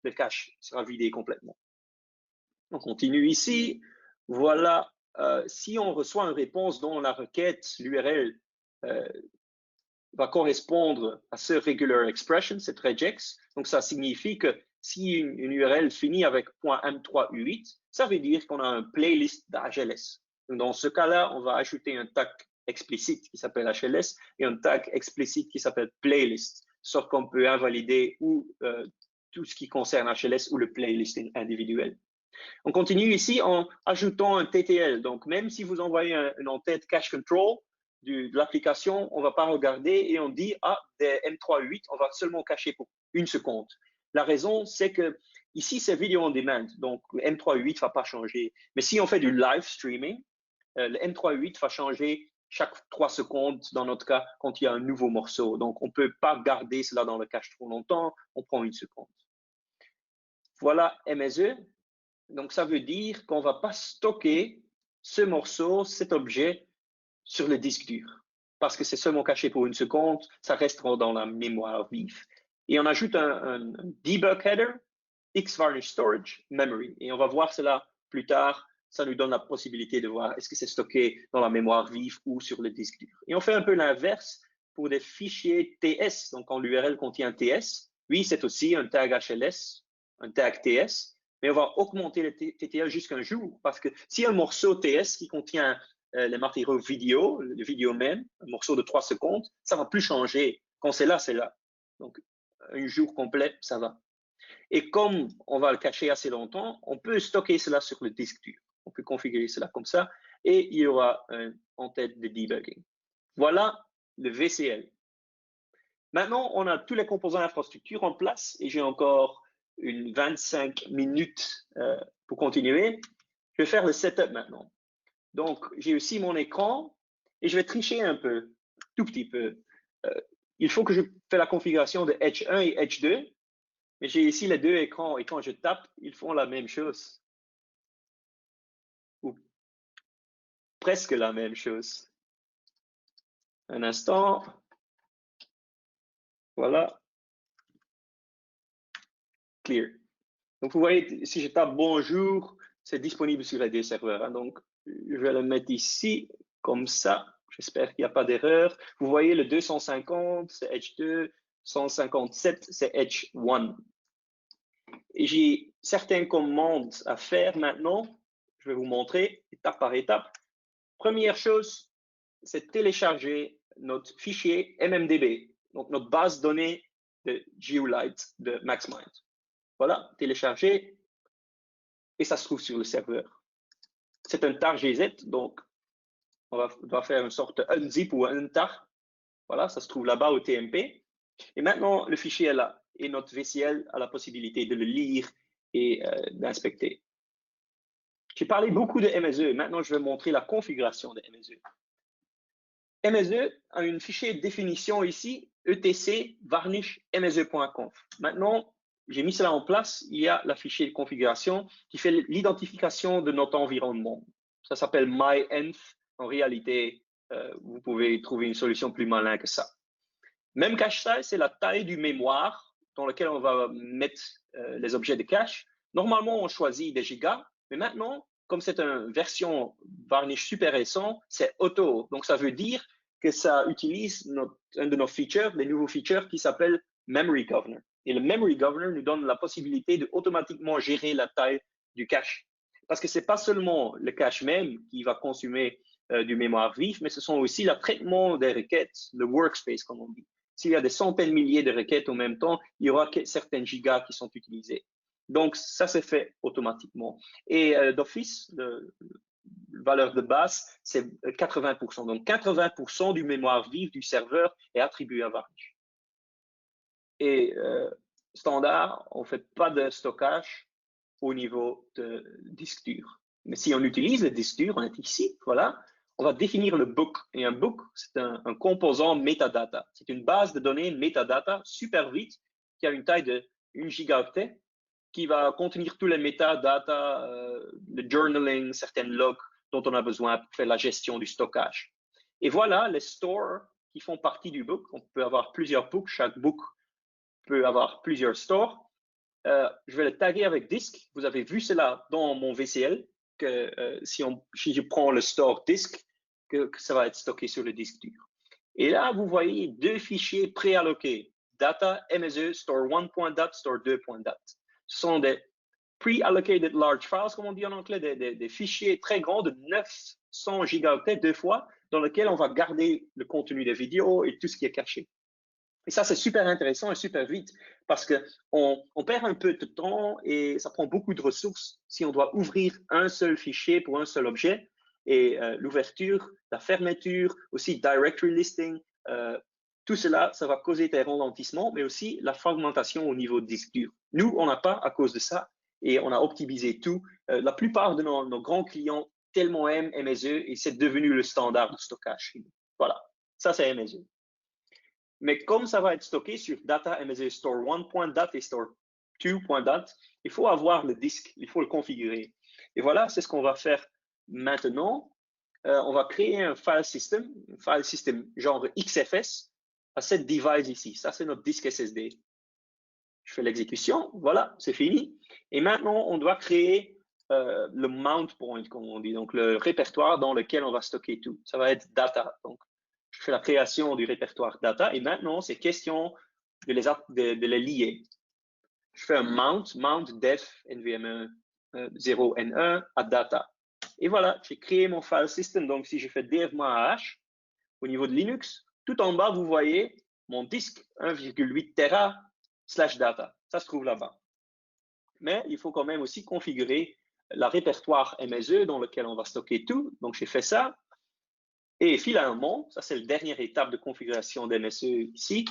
Speaker 1: le cache sera vidé complètement. On continue ici. Voilà. Si on reçoit une réponse dont la requête, l'URL, va correspondre à ce regular expression, cette regex. Donc, ça signifie que si une URL finit avec .m3u8, ça veut dire qu'on a un playlist d'HLS. Dans ce cas-là, on va ajouter un tag explicite qui s'appelle HLS et un tag explicite qui s'appelle playlist, sauf qu'on peut invalider tout ce qui concerne HLS ou le playlist individuel. On continue ici en ajoutant un TTL. Donc, même si vous envoyez une entête cache control de l'application, on ne va pas regarder et on dit, des M3.8, on va seulement cacher pour 1 seconde. La raison, c'est que ici, c'est vidéo on demand, donc le M3.8 ne va pas changer. Mais si on fait du live streaming, le M3.8 va changer chaque 3 secondes, dans notre cas, quand il y a un nouveau morceau. Donc, on ne peut pas garder cela dans le cache trop longtemps, on prend 1 seconde. Voilà MSE. Donc, ça veut dire qu'on ne va pas stocker ce morceau, cet objet, sur le disque dur. Parce que c'est seulement caché pour 1 seconde, ça restera dans la mémoire vive. Et on ajoute un debug header, Xvarnish Storage Memory. Et on va voir cela plus tard. Ça nous donne la possibilité de voir est-ce que c'est stocké dans la mémoire vive ou sur le disque dur. Et on fait un peu l'inverse pour des fichiers TS. Donc, quand l'URL contient TS, oui, c'est aussi un tag HLS, un tag TS, mais on va augmenter le TTL jusqu'à un jour. Parce que si un morceau TS qui contient les matériaux vidéo, le vidéo même, un morceau de 3 secondes, ça ne va plus changer. Quand c'est là, c'est là. Donc, un jour complet, ça va. Et comme on va le cacher assez longtemps, on peut stocker cela sur le disque dur. On peut configurer cela comme ça et il y aura en tête de debugging. Voilà le VCL. Maintenant, on a tous les composants d'infrastructure en place et j'ai encore 25 minutes pour continuer. Je vais faire le setup maintenant. Donc, j'ai aussi mon écran et je vais tricher un peu, tout petit peu. Il faut que je fasse la configuration de Edge 1 et Edge 2. Mais j'ai ici les 2 écrans et quand je tape, ils font la même chose. Ou presque la même chose. Un instant. Voilà. Clear. Donc, vous voyez, si je tape bonjour, c'est disponible sur les 2 serveurs. Hein. Donc, je vais le mettre ici, comme ça. J'espère qu'il n'y a pas d'erreur. Vous voyez, le 250, c'est Edge 2. 157, c'est Edge 1. Et j'ai certaines commandes à faire maintenant. Je vais vous montrer étape par étape. Première chose, c'est télécharger notre fichier MMDB, donc notre base de données de GeoLite de MaxMind. Voilà, télécharger et ça se trouve sur le serveur. C'est un tar GZ, donc on va faire une sorte de unzip ou un tar. Voilà, ça se trouve là-bas au TMP. Et maintenant, le fichier est là et notre VCL a la possibilité de le lire et d'inspecter. J'ai parlé beaucoup de MSE. Maintenant, je vais montrer la configuration de MSE. MSE a une fichier de définition ici, etc varnish mse.conf. Maintenant, j'ai mis cela en place. Il y a la fichier de configuration qui fait l'identification de notre environnement. Ça s'appelle MyEnv. En réalité, vous pouvez trouver une solution plus malin que ça. Même cache size, c'est la taille du mémoire dans lequel on va mettre les objets de cache. Normalement, on choisit des gigas, mais maintenant, comme c'est une version Varnish super récent, c'est auto. Donc, ça veut dire que ça utilise un de nos features, des nouveaux features qui s'appelle Memory Governor. Et le Memory Governor nous donne la possibilité de automatiquement gérer la taille du cache. Parce que ce n'est pas seulement le cache même qui va consommer du mémoire vif, mais ce sont aussi le traitement des requêtes, le workspace, comme on dit. S'il y a des centaines de milliers de requêtes en même temps, il y aura certaines gigas qui sont utilisées. Donc, ça se fait automatiquement. Et d'office, la valeur de base, c'est 80%. Donc, 80% du mémoire vive du serveur est attribué à Varnish. Et standard, on ne fait pas de stockage au niveau de disque dur. Mais si on utilise le disque dur, on est ici, voilà, on va définir le book. Et un book, c'est un composant metadata. C'est une base de données metadata super vite qui a une taille de 1 gigaoctet qui va contenir tous les metadata, le journaling, certaines logs dont on a besoin pour faire la gestion du stockage. Et voilà les stores qui font partie du book. On peut avoir plusieurs books. Chaque book peut avoir plusieurs stores. Je vais le taguer avec disque. Vous avez vu cela dans mon VCL, que si je prends le store disque, que ça va être stocké sur le disque dur. Et là, vous voyez 2 fichiers préalloqués, data, MSE, store1.dat, store2.dat. Ce sont des pre-allocated large files, comme on dit en anglais, des fichiers très grands de 900 gigaoctets 2 fois, dans lesquels on va garder le contenu des vidéos et tout ce qui est caché. Et ça, c'est super intéressant et super vite parce qu'on perd un peu de temps et ça prend beaucoup de ressources si on doit ouvrir un seul fichier pour un seul objet. Et l'ouverture, la fermeture, aussi directory listing, tout cela, ça va causer des ralentissements, mais aussi la fragmentation au niveau de disque dur. Nous, on n'a pas à cause de ça et on a optimisé tout. La plupart de nos grands clients tellement aime MSE et c'est devenu le standard de stockage. Voilà, ça c'est MSE. Mais comme ça va être stocké sur data MSE store1.dat et store2.dat, il faut avoir le disque, il faut le configurer. Et voilà, c'est ce qu'on va faire maintenant. On va créer un file system genre XFS à cette device ici. Ça, c'est notre disque SSD. Je fais l'exécution, voilà, c'est fini. Et maintenant, on doit créer le mount point, comme on dit, donc le répertoire dans lequel on va stocker tout. Ça va être data. Donc, je fais la création du répertoire data et maintenant, c'est question de les lier. Je fais un mount def nvme 0n1 à data. Et voilà, j'ai créé mon file system. Donc, si je fais df-h au niveau de Linux, tout en bas, vous voyez mon disque 1,8 Tera /data. Ça se trouve là-bas. Mais il faut quand même aussi configurer la répertoire MSE dans lequel on va stocker tout. Donc, j'ai fait ça. Et finalement, ça c'est la dernière étape de configuration d'MSE ici.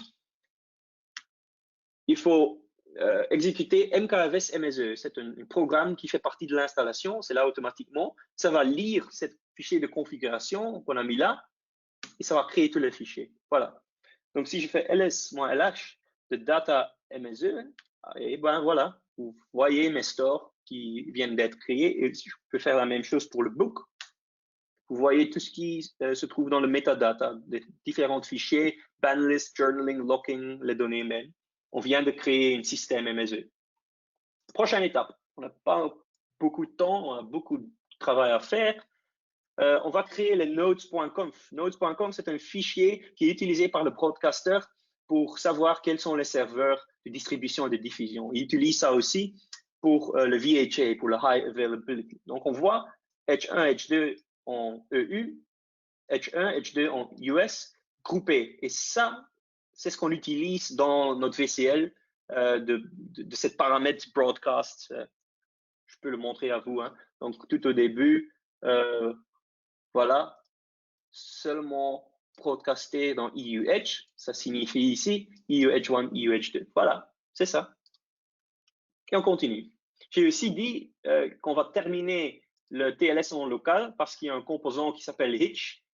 Speaker 1: Il faut exécuter mkfs MSE. C'est un programme qui fait partie de l'installation. C'est là automatiquement. Ça va lire ce fichier de configuration qu'on a mis là et ça va créer tous les fichiers. Voilà. Donc, si je fais ls-lh de data MSE, et ben voilà, vous voyez mes stores qui viennent d'être créés. Et je peux faire la même chose pour le book. Vous voyez tout ce qui se trouve dans le metadata, des différents fichiers, banlist, journaling, locking, les données même. On vient de créer un système MSE. Prochaine étape, on n'a pas beaucoup de temps, on a beaucoup de travail à faire. On va créer les nodes.conf. Nodes.conf, c'est un fichier qui est utilisé par le broadcaster pour savoir quels sont les serveurs de distribution et de diffusion. Il utilise ça aussi pour le VHA, pour le High Availability. Donc, on voit H1, H2 en EU, H1, H2 en US, groupés. Et ça, c'est ce qu'on utilise dans notre VCL de cette paramètre broadcast. Je peux le montrer à vous. Hein. Donc, tout au début, voilà, seulement broadcasté dans EUH, ça signifie ici EUH1, EUH2. Voilà, c'est ça. Et on continue. J'ai aussi dit qu'on va terminer le TLS en local parce qu'il y a un composant qui s'appelle Hitch,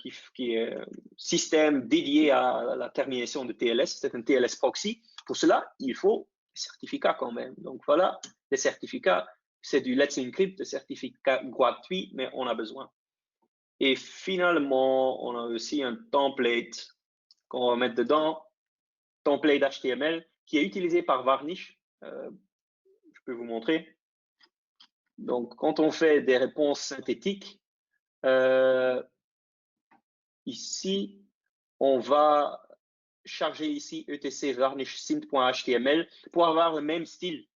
Speaker 1: qui est un système dédié à la termination de TLS. C'est un TLS proxy. Pour cela, il faut des certificats quand même. Donc voilà, les certificats, c'est du Let's Encrypt, des certificats gratuits, mais on a besoin. Et finalement, on a aussi un template qu'on va mettre dedans, template HTML, qui est utilisé par Varnish. Je peux vous montrer. Donc, quand on fait des réponses synthétiques, ici, on va charger ici etc varnish synth.html pour avoir le même style,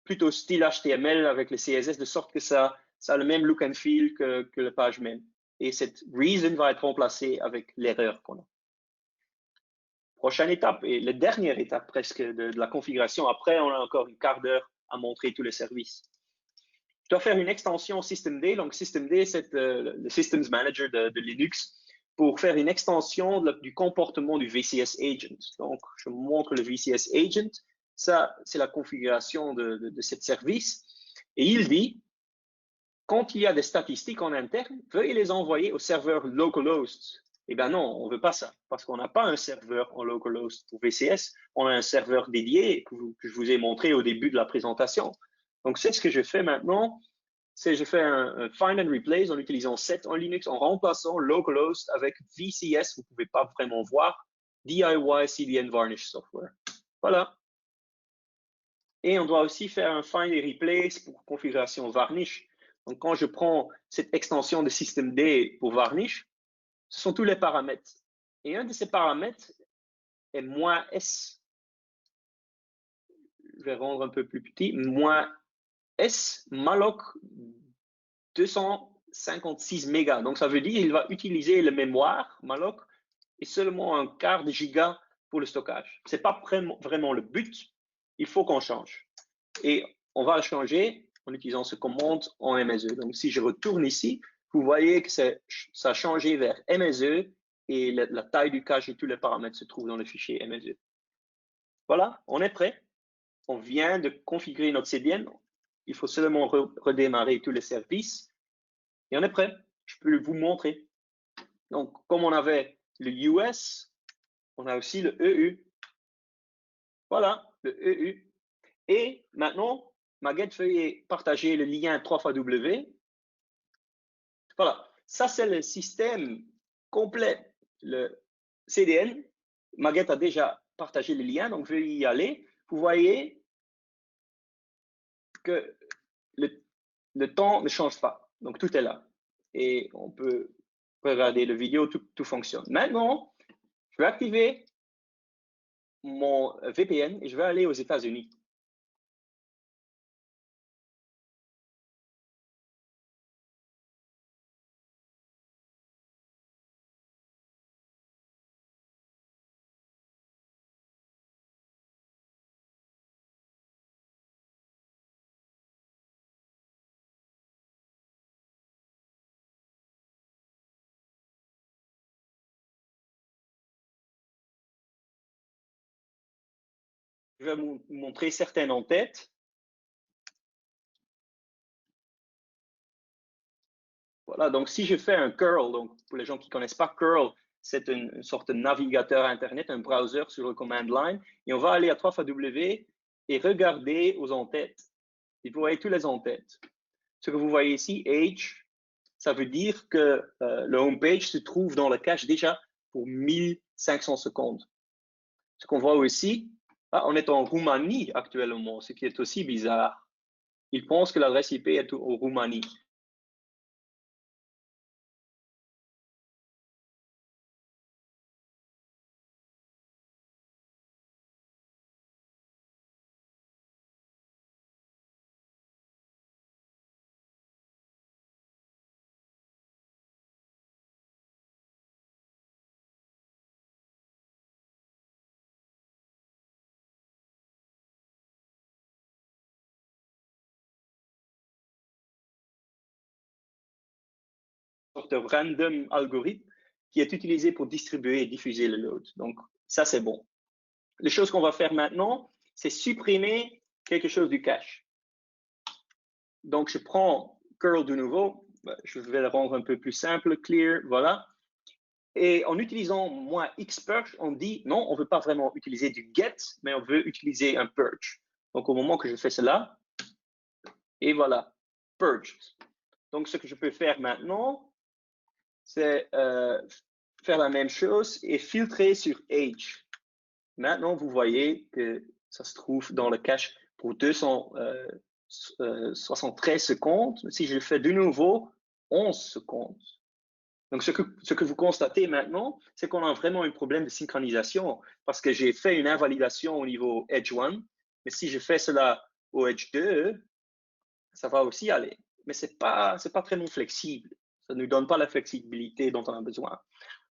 Speaker 1: plutôt style HTML avec le CSS, de sorte que ça a le même look and feel que la page même. Et cette reason va être remplacée avec l'erreur qu'on a. Prochaine étape, et la dernière étape presque de la configuration. Après, on a encore une quart d'heure à montrer tous les services. Je dois faire une extension systemd. Donc, systemd, c'est le Systems Manager de Linux pour faire une extension du comportement du VCS Agent. Donc, je montre le VCS Agent. Ça, c'est la configuration de ce service. Et il dit, quand il y a des statistiques en interne, veuillez les envoyer au serveur localhost. Eh bien non, on ne veut pas ça, parce qu'on n'a pas un serveur en localhost pour VCS, on a un serveur dédié que je vous ai montré au début de la présentation. Donc, c'est ce que je fais maintenant, c'est je fais un find and replace en utilisant set en Linux, en remplaçant localhost avec VCS, vous ne pouvez pas vraiment voir, DIY CDN Varnish Software. Voilà. Et on doit aussi faire un find and replace pour configuration Varnish. Donc, quand je prends cette extension de systemd pour Varnish, ce sont tous les paramètres. Et un de ces paramètres est -s. Je vais rendre un peu plus petit. -s malloc 256 mégas. Donc, ça veut dire qu'il va utiliser la mémoire malloc et seulement un quart de giga pour le stockage. Ce n'est pas vraiment le but. Il faut qu'on change. Et on va le changer en utilisant ce commande en MSE. Donc, si je retourne ici, vous voyez que ça a changé vers MSE et la taille du cache et tous les paramètres se trouvent dans le fichier MSE. Voilà, on est prêt. On vient de configurer notre CDN. Il faut seulement redémarrer tous les services et on est prêt. Je peux vous montrer. Donc, comme on avait le US, on a aussi le EU. Voilà, le EU. Et maintenant, Maguette, veuillez partager le lien 3xW. Voilà, ça c'est le système complet, le CDN. Maguette a déjà partagé le lien, donc veuillez y aller. Vous voyez que le temps ne change pas, donc tout est là. Et on peut regarder la vidéo, tout fonctionne. Maintenant, je vais activer mon VPN et je vais aller aux États-Unis. Je vais vous montrer certaines en tête. Voilà, donc si je fais un curl, donc pour les gens qui ne connaissent pas curl, c'est une sorte de navigateur Internet, un browser sur le command line, et on va aller à 3xW et regarder aux en-têtes. Et vous voyez tous les en-têtes. Ce que vous voyez ici, age, ça veut dire que le homepage se trouve dans le cache déjà pour 1500 secondes. Ce qu'on voit aussi, on est en Roumanie actuellement, ce qui est aussi bizarre. Ils pensent que l'adresse IP est en Roumanie. Sorte de random algorithme qui est utilisé pour distribuer et diffuser le load. Donc, ça, c'est bon. Les choses qu'on va faire maintenant, c'est supprimer quelque chose du cache. Donc, je prends curl de nouveau. Je vais le rendre un peu plus simple, clear, voilà. Et en utilisant -xpurge, on dit non, on ne veut pas vraiment utiliser du get, mais on veut utiliser un purge. Donc, au moment que je fais cela, et voilà, purge. Donc, ce que je peux faire maintenant, c'est faire la même chose et filtrer sur age. Maintenant, vous voyez que ça se trouve dans le cache pour 273 secondes. Si je le fais de nouveau, 11 secondes. Donc, ce que vous constatez maintenant, c'est qu'on a vraiment un problème de synchronisation parce que j'ai fait une invalidation au niveau Edge 1, mais si je fais cela au Edge 2, ça va aussi aller. Mais ce n'est pas très non flexible. Ça ne nous donne pas la flexibilité dont on a besoin.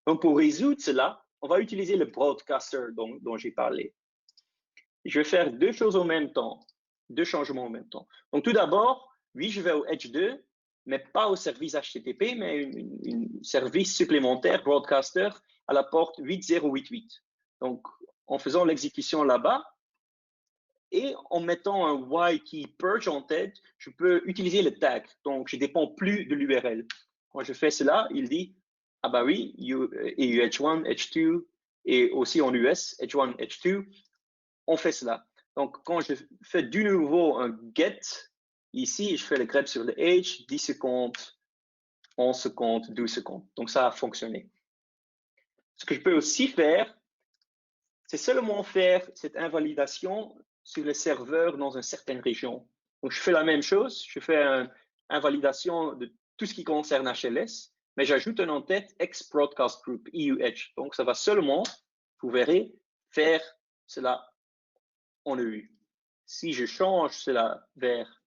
Speaker 1: Donc, pour résoudre cela, on va utiliser le broadcaster dont j'ai parlé. Je vais faire deux choses en même temps, deux changements en même temps. Donc, tout d'abord, oui, je vais au Edge 2, mais pas au service HTTP, mais un service supplémentaire, broadcaster, à la porte 8088. Donc, en faisant l'exécution là-bas, et en mettant un Y-key purge en tête, je peux utiliser le tag. Donc, je ne dépends plus de l'URL. Quand je fais cela, il dit, ah bah oui, H1, H2, et aussi en US, H1, H2, on fait cela. Donc, quand je fais du nouveau un get, ici, je fais le grep sur le H, 10 secondes, 11 secondes, 12 secondes. Donc, ça a fonctionné. Ce que je peux aussi faire, c'est seulement faire cette invalidation sur les serveurs dans une certaine région. Donc, je fais la même chose, je fais une invalidation de tout ce qui concerne HLS, mais j'ajoute un en-tête ex-broadcast group, EUH. Donc, ça va seulement, vous verrez, faire cela en EU. Si je change cela vers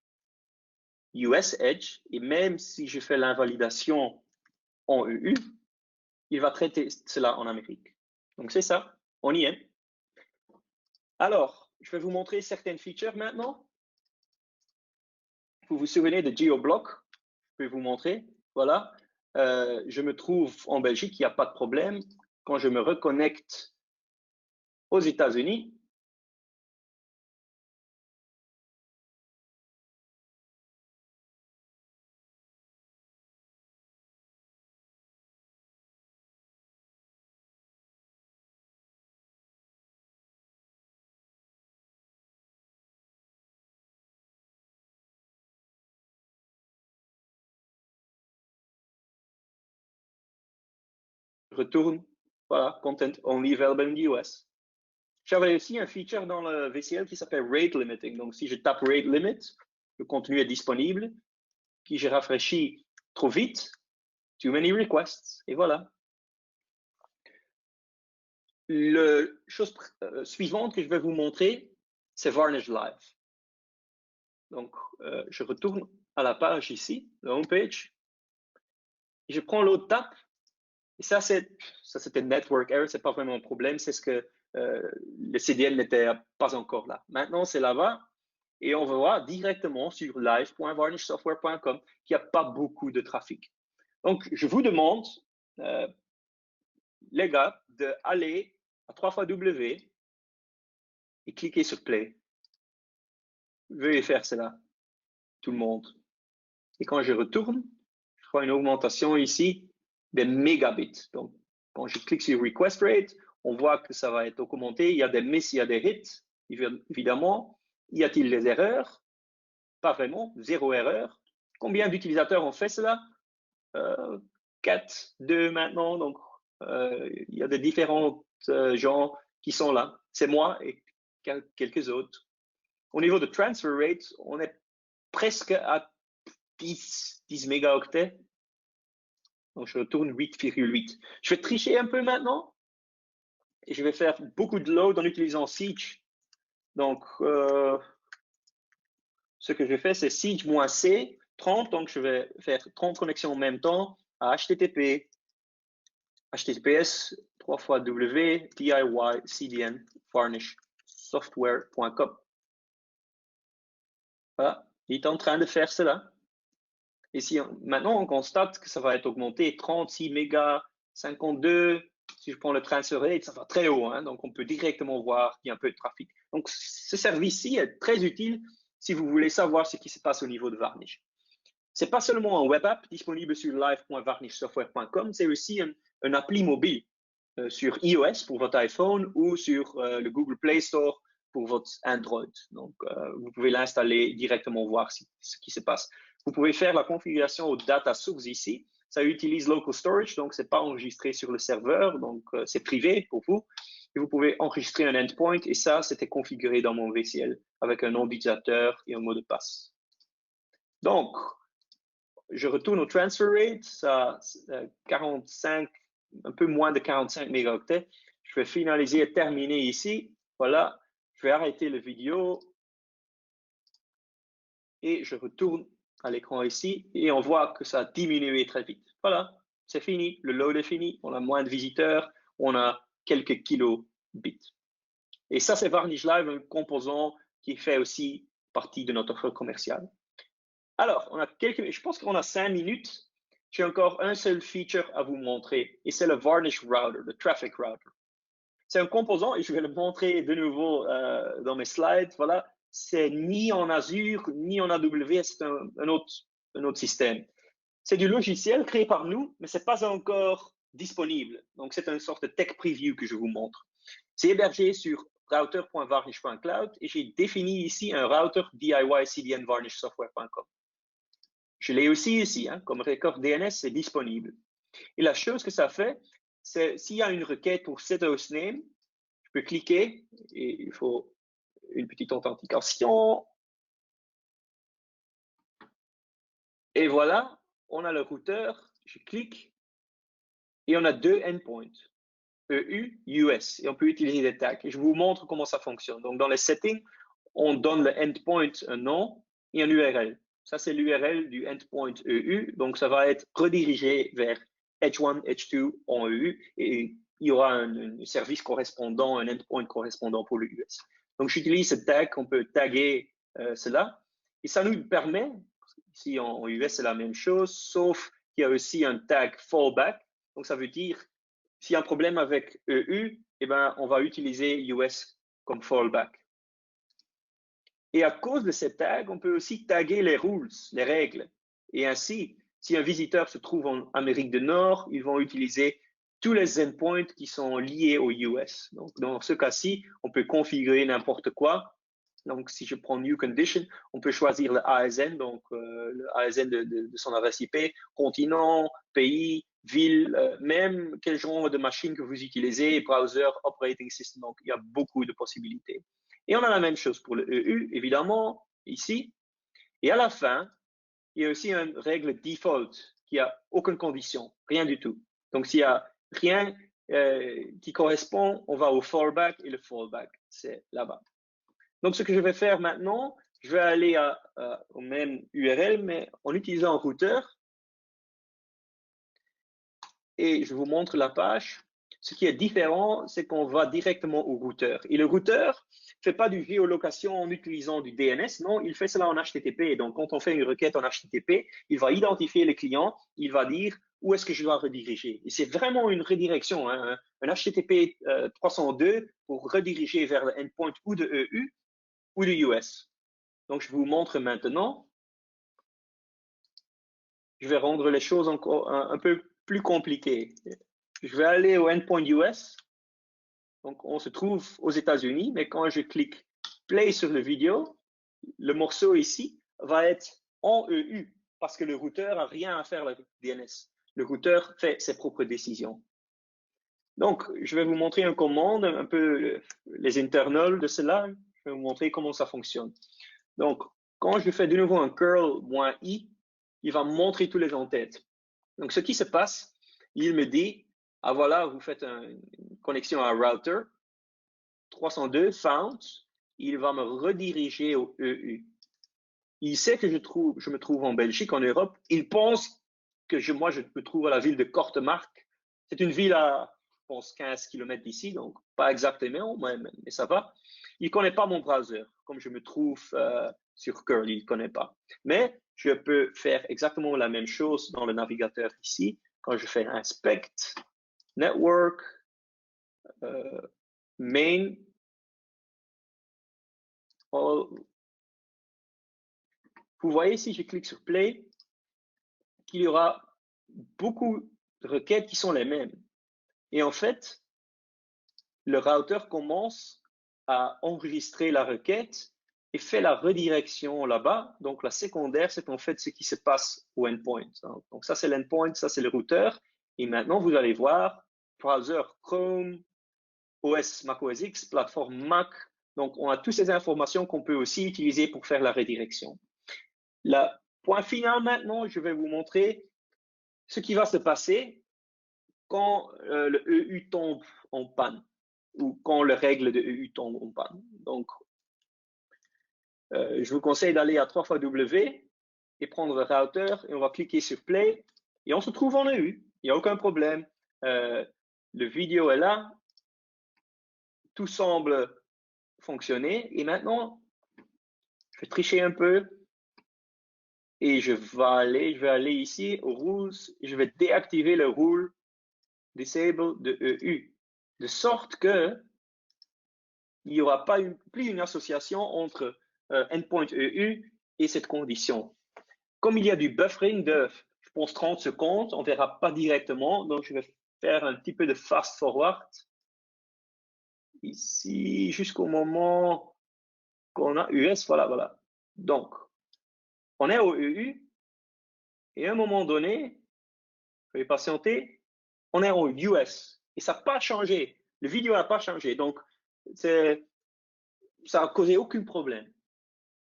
Speaker 1: US Edge, et même si je fais l'invalidation en EU, il va traiter cela en Amérique. Donc, c'est ça, on y est. Alors, je vais vous montrer certaines features maintenant. Vous vous souvenez de GeoBlock? Je vais vous montrer. Voilà. Je me trouve en Belgique, il n'y a pas de problème. Quand je me reconnecte aux États-Unis, retourne, voilà, content only available in the US. J'avais aussi un feature dans le VCL qui s'appelle rate limiting. Donc, si je tape rate limit, le contenu est disponible. Puis je rafraîchis trop vite, too many requests, et voilà. La chose suivante que je vais vous montrer, c'est Varnish Live. Donc, je retourne à la page ici, la homepage. Je prends l'autre tape. Et ça c'était network error, c'est pas vraiment un problème, c'est ce que le CDN n'était pas encore là. Maintenant, c'est là-bas. Et on va voir directement sur live.varnishsoftware.com qu'il n'y a pas beaucoup de trafic. Donc, je vous demande, les gars, d'aller à 3 fois W et cliquer sur Play. Veuillez faire cela, tout le monde. Et quand je retourne, je vois une augmentation ici des mégabits. Donc, quand je clique sur Request Rate, on voit que ça va être augmenté. Il y a des miss, il y a des hits, évidemment. Y a-t-il des erreurs? Pas vraiment, 0 erreur. Combien d'utilisateurs ont fait cela? 4, 2 maintenant. Donc, il y a des différents gens qui sont là. C'est moi et quelques autres. Au niveau de transfer rate, on est presque à 10 mégaoctets. Donc, je retourne 8,8. Je vais tricher un peu maintenant et je vais faire beaucoup de load en utilisant Siege. Donc, ce que je fais, c'est Siege-C 30. Donc, je vais faire 30 connexions en même temps à HTTP, HTTPS 3 fois W, DIY, CDN, Varnish, software.com. Voilà, il est en train de faire cela. Et si maintenant on constate que ça va être augmenté 36 mégas, 52, si je prends le transfer rate, ça va très haut, hein, donc on peut directement voir qu'il y a un peu de trafic. Donc ce service-ci est très utile si vous voulez savoir ce qui se passe au niveau de Varnish. C'est pas seulement un web app disponible sur live.varnishsoftware.com, c'est aussi un appli mobile sur iOS pour votre iPhone ou sur le Google Play Store pour votre Android. Donc, vous pouvez l'installer directement, voir ce qui se passe. Vous pouvez faire la configuration au data source ici. Ça utilise local storage, donc c'est pas enregistré sur le serveur, donc c'est privé pour vous. Et vous pouvez enregistrer un endpoint, et ça, c'était configuré dans mon VCL avec un nom d'utilisateur et un mot de passe. Donc, je retourne au transfer rate, ça 45, un peu moins de 45 mégaoctets. Je vais finaliser et terminer ici. Voilà, je vais arrêter la vidéo et je retourne à l'écran ici et on voit que ça a diminué très vite. Voilà, c'est fini, le load est fini, on a moins de visiteurs, on a quelques kilobits. Et ça, c'est Varnish Live, un composant qui fait aussi partie de notre offre commerciale. Alors, je pense qu'on a 5 minutes. J'ai encore un seul feature à vous montrer et c'est le Varnish Router, le Traffic Router. C'est un composant et je vais le montrer de nouveau dans mes slides. Voilà, c'est ni en Azure ni en AWS, c'est un autre système. C'est du logiciel créé par nous, mais c'est pas encore disponible. Donc, c'est une sorte de tech preview que je vous montre. C'est hébergé sur router.varnish.cloud et j'ai défini ici un router DIY CDN varnishsoftware.com. Je l'ai aussi ici, hein, comme record DNS, c'est disponible. Et la chose que ça fait, c'est s'il y a une requête pour set hostname, je peux cliquer et il faut une petite authentification. Et voilà, on a le routeur, je clique et on a 2 endpoints, EU, US, et on peut utiliser des tags. Et je vous montre comment ça fonctionne. Donc, dans les settings, on donne le endpoint un nom et un URL. Ça, c'est l'URL du endpoint EU. Donc, ça va être redirigé vers Edge1, Edge2 en EU et il y aura un service correspondant, un endpoint correspondant pour le US. Donc, j'utilise ce tag, on peut taguer cela et ça nous permet, ici en US, c'est la même chose, sauf qu'il y a aussi un tag fallback. Donc, ça veut dire, s'il y a un problème avec EU, eh ben, on va utiliser US comme fallback. Et à cause de ces tags, on peut aussi taguer les rules, les règles. Et ainsi, si un visiteur se trouve en Amérique du Nord, ils vont utiliser tous les endpoints qui sont liés aux US. Donc, dans ce cas-ci, on peut configurer n'importe quoi Donc, si je prends New Condition, on peut choisir le ASN, donc le ASN de son adresse IP, continent, pays, ville, même quel genre de machine que vous utilisez, browser, operating system. Donc, il y a beaucoup de possibilités. Et on a la même chose pour le EU, évidemment, ici. Et à la fin, il y a aussi une règle default qui a aucune condition, rien du tout. Donc, s'il y a rien qui correspond, on va au fallback et le fallback, c'est là-bas. Donc, ce que je vais faire maintenant, je vais aller au même URL, mais en utilisant un routeur. Et je vous montre la page. Ce qui est différent, c'est qu'on va directement au routeur. Et le routeur ne fait pas du géolocation en utilisant du DNS. Non, il fait cela en HTTP. Donc, quand on fait une requête en HTTP, il va identifier le client. Il va dire où est-ce que je dois rediriger. Et c'est vraiment une redirection, hein, un HTTP 302 pour rediriger vers le endpoint ou de EU ou de US. Donc, je vous montre maintenant. Je vais rendre les choses encore un peu plus compliquées. Je vais aller au endpoint US. Donc, on se trouve aux États-Unis, mais quand je clique play sur la vidéo, le morceau ici va être en EU parce que le routeur n'a rien à faire avec le DNS. Le routeur fait ses propres décisions. Donc, je vais vous montrer une commande, un peu les internals de cela. Je vais vous montrer comment ça fonctionne. Donc, quand je fais de nouveau un curl-i, il va me montrer tous les en-têtes. Donc, ce qui se passe, il me dit, ah voilà, vous faites une connexion à un router, 302, found, il va me rediriger au EU. Il sait que je me trouve en Belgique, en Europe. Il pense que moi, je me trouve à la ville de Kortemark. C'est une ville à, je pense, 15 km d'ici, donc pas exactement, mais ça va. Il ne connaît pas mon browser, comme je me trouve sur Curl, il ne connaît pas. Mais je peux faire exactement la même chose dans le navigateur ici. Quand je fais inspect, network, main, all. Vous voyez, si je clique sur play, qu'il y aura beaucoup de requêtes qui sont les mêmes. Et en fait, le routeur commence à enregistrer la requête et fait la redirection là-bas. Donc, la secondaire, c'est en fait ce qui se passe au endpoint. Donc, ça, c'est l'endpoint, ça, c'est le routeur. Et maintenant, vous allez voir browser Chrome, OS Mac OS X, plateforme Mac. Donc, on a toutes ces informations qu'on peut aussi utiliser pour faire la redirection. Le point final maintenant, je vais vous montrer ce qui va se passer quand le EU tombe en panne ou quand les règles de EU tombent en panne. Donc, je vous conseille d'aller à 3xW et prendre le routeur et on va cliquer sur Play et on se trouve en EU. Il n'y a aucun problème. Le vidéo est là. Tout semble fonctionner. Et maintenant, je vais tricher un peu et je vais aller ici aux rules et je vais déactiver le rule disable de EU, de sorte que il n'y aura pas plus une association entre endpoint EU et cette condition. Comme il y a du buffering de, je pense, 30 secondes, on ne verra pas directement, donc je vais faire un petit peu de fast forward ici jusqu'au moment qu'on a US, voilà. Donc, on est au EU et à un moment donné, je vais patienter, on est au US et ça n'a pas changé. Le vidéo n'a pas changé, donc ça n'a causé aucun problème.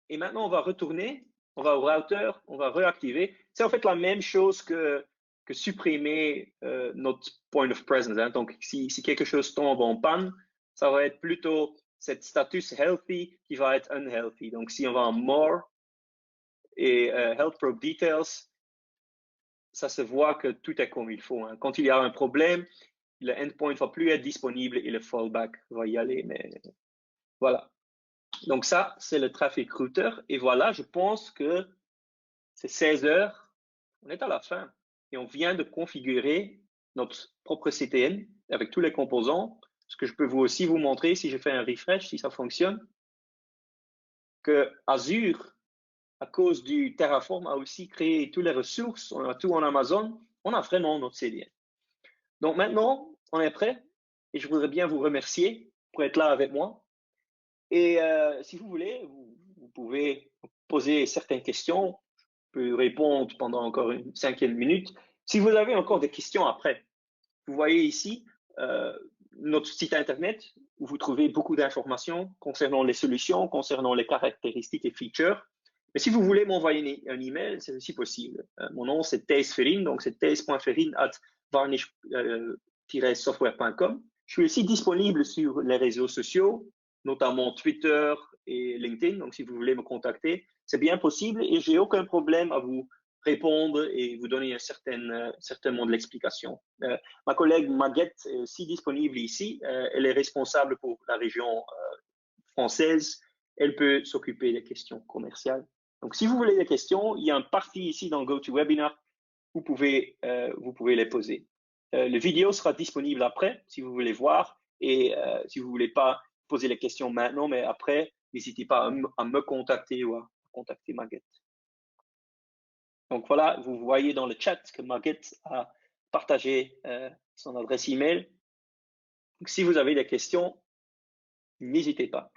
Speaker 1: Et maintenant, on va retourner, on va au routeur, on va réactiver. C'est en fait la même chose que supprimer notre point of presence. Hein. Donc, si quelque chose tombe en panne, ça va être plutôt cette status healthy qui va être unhealthy. Donc, si on va en more et health probe details, ça se voit que tout est comme il faut. Hein. Quand il y a un problème, le endpoint ne va plus être disponible et le fallback va y aller. Mais voilà. Donc ça, c'est le traffic router. Et voilà, je pense que c'est 16 heures. On est à la fin. Et on vient de configurer notre propre CTN avec tous les composants. Ce que je peux aussi vous montrer, si je fais un refresh, si ça fonctionne, que Azure, à cause du Terraform, a aussi créé toutes les ressources. On a tout en Amazon. On a vraiment notre CDN. Donc maintenant, on est prêt. Et je voudrais bien vous remercier pour être là avec moi. Et si vous voulez, vous pouvez poser certaines questions. Je peux répondre pendant encore une 5e minute. Si vous avez encore des questions après, vous voyez ici notre site internet où vous trouvez beaucoup d'informations concernant les solutions, concernant les caractéristiques et features. Mais si vous voulez m'envoyer un email, c'est aussi possible. Mon nom, c'est Thijs Verrien, donc c'est thijs.verrien@varnish-software.com. Je suis aussi disponible sur les réseaux sociaux, notamment Twitter et LinkedIn. Donc, si vous voulez me contacter, c'est bien possible et j'ai aucun problème à vous répondre et vous donner certainement de l'explication. Ma collègue Maguette est aussi disponible ici. Elle est responsable pour la région française. Elle peut s'occuper des questions commerciales. Donc, si vous voulez des questions, il y a un parti ici dans GoToWebinar. Vous pouvez les poser. Le vidéo sera disponible après, si vous voulez voir. Et si vous ne voulez pas poser les questions maintenant, mais après, n'hésitez pas à me contacter ou à contacter Maguette. Donc voilà, vous voyez dans le chat que Maguette a partagé son adresse email. Donc, si vous avez des questions, n'hésitez pas.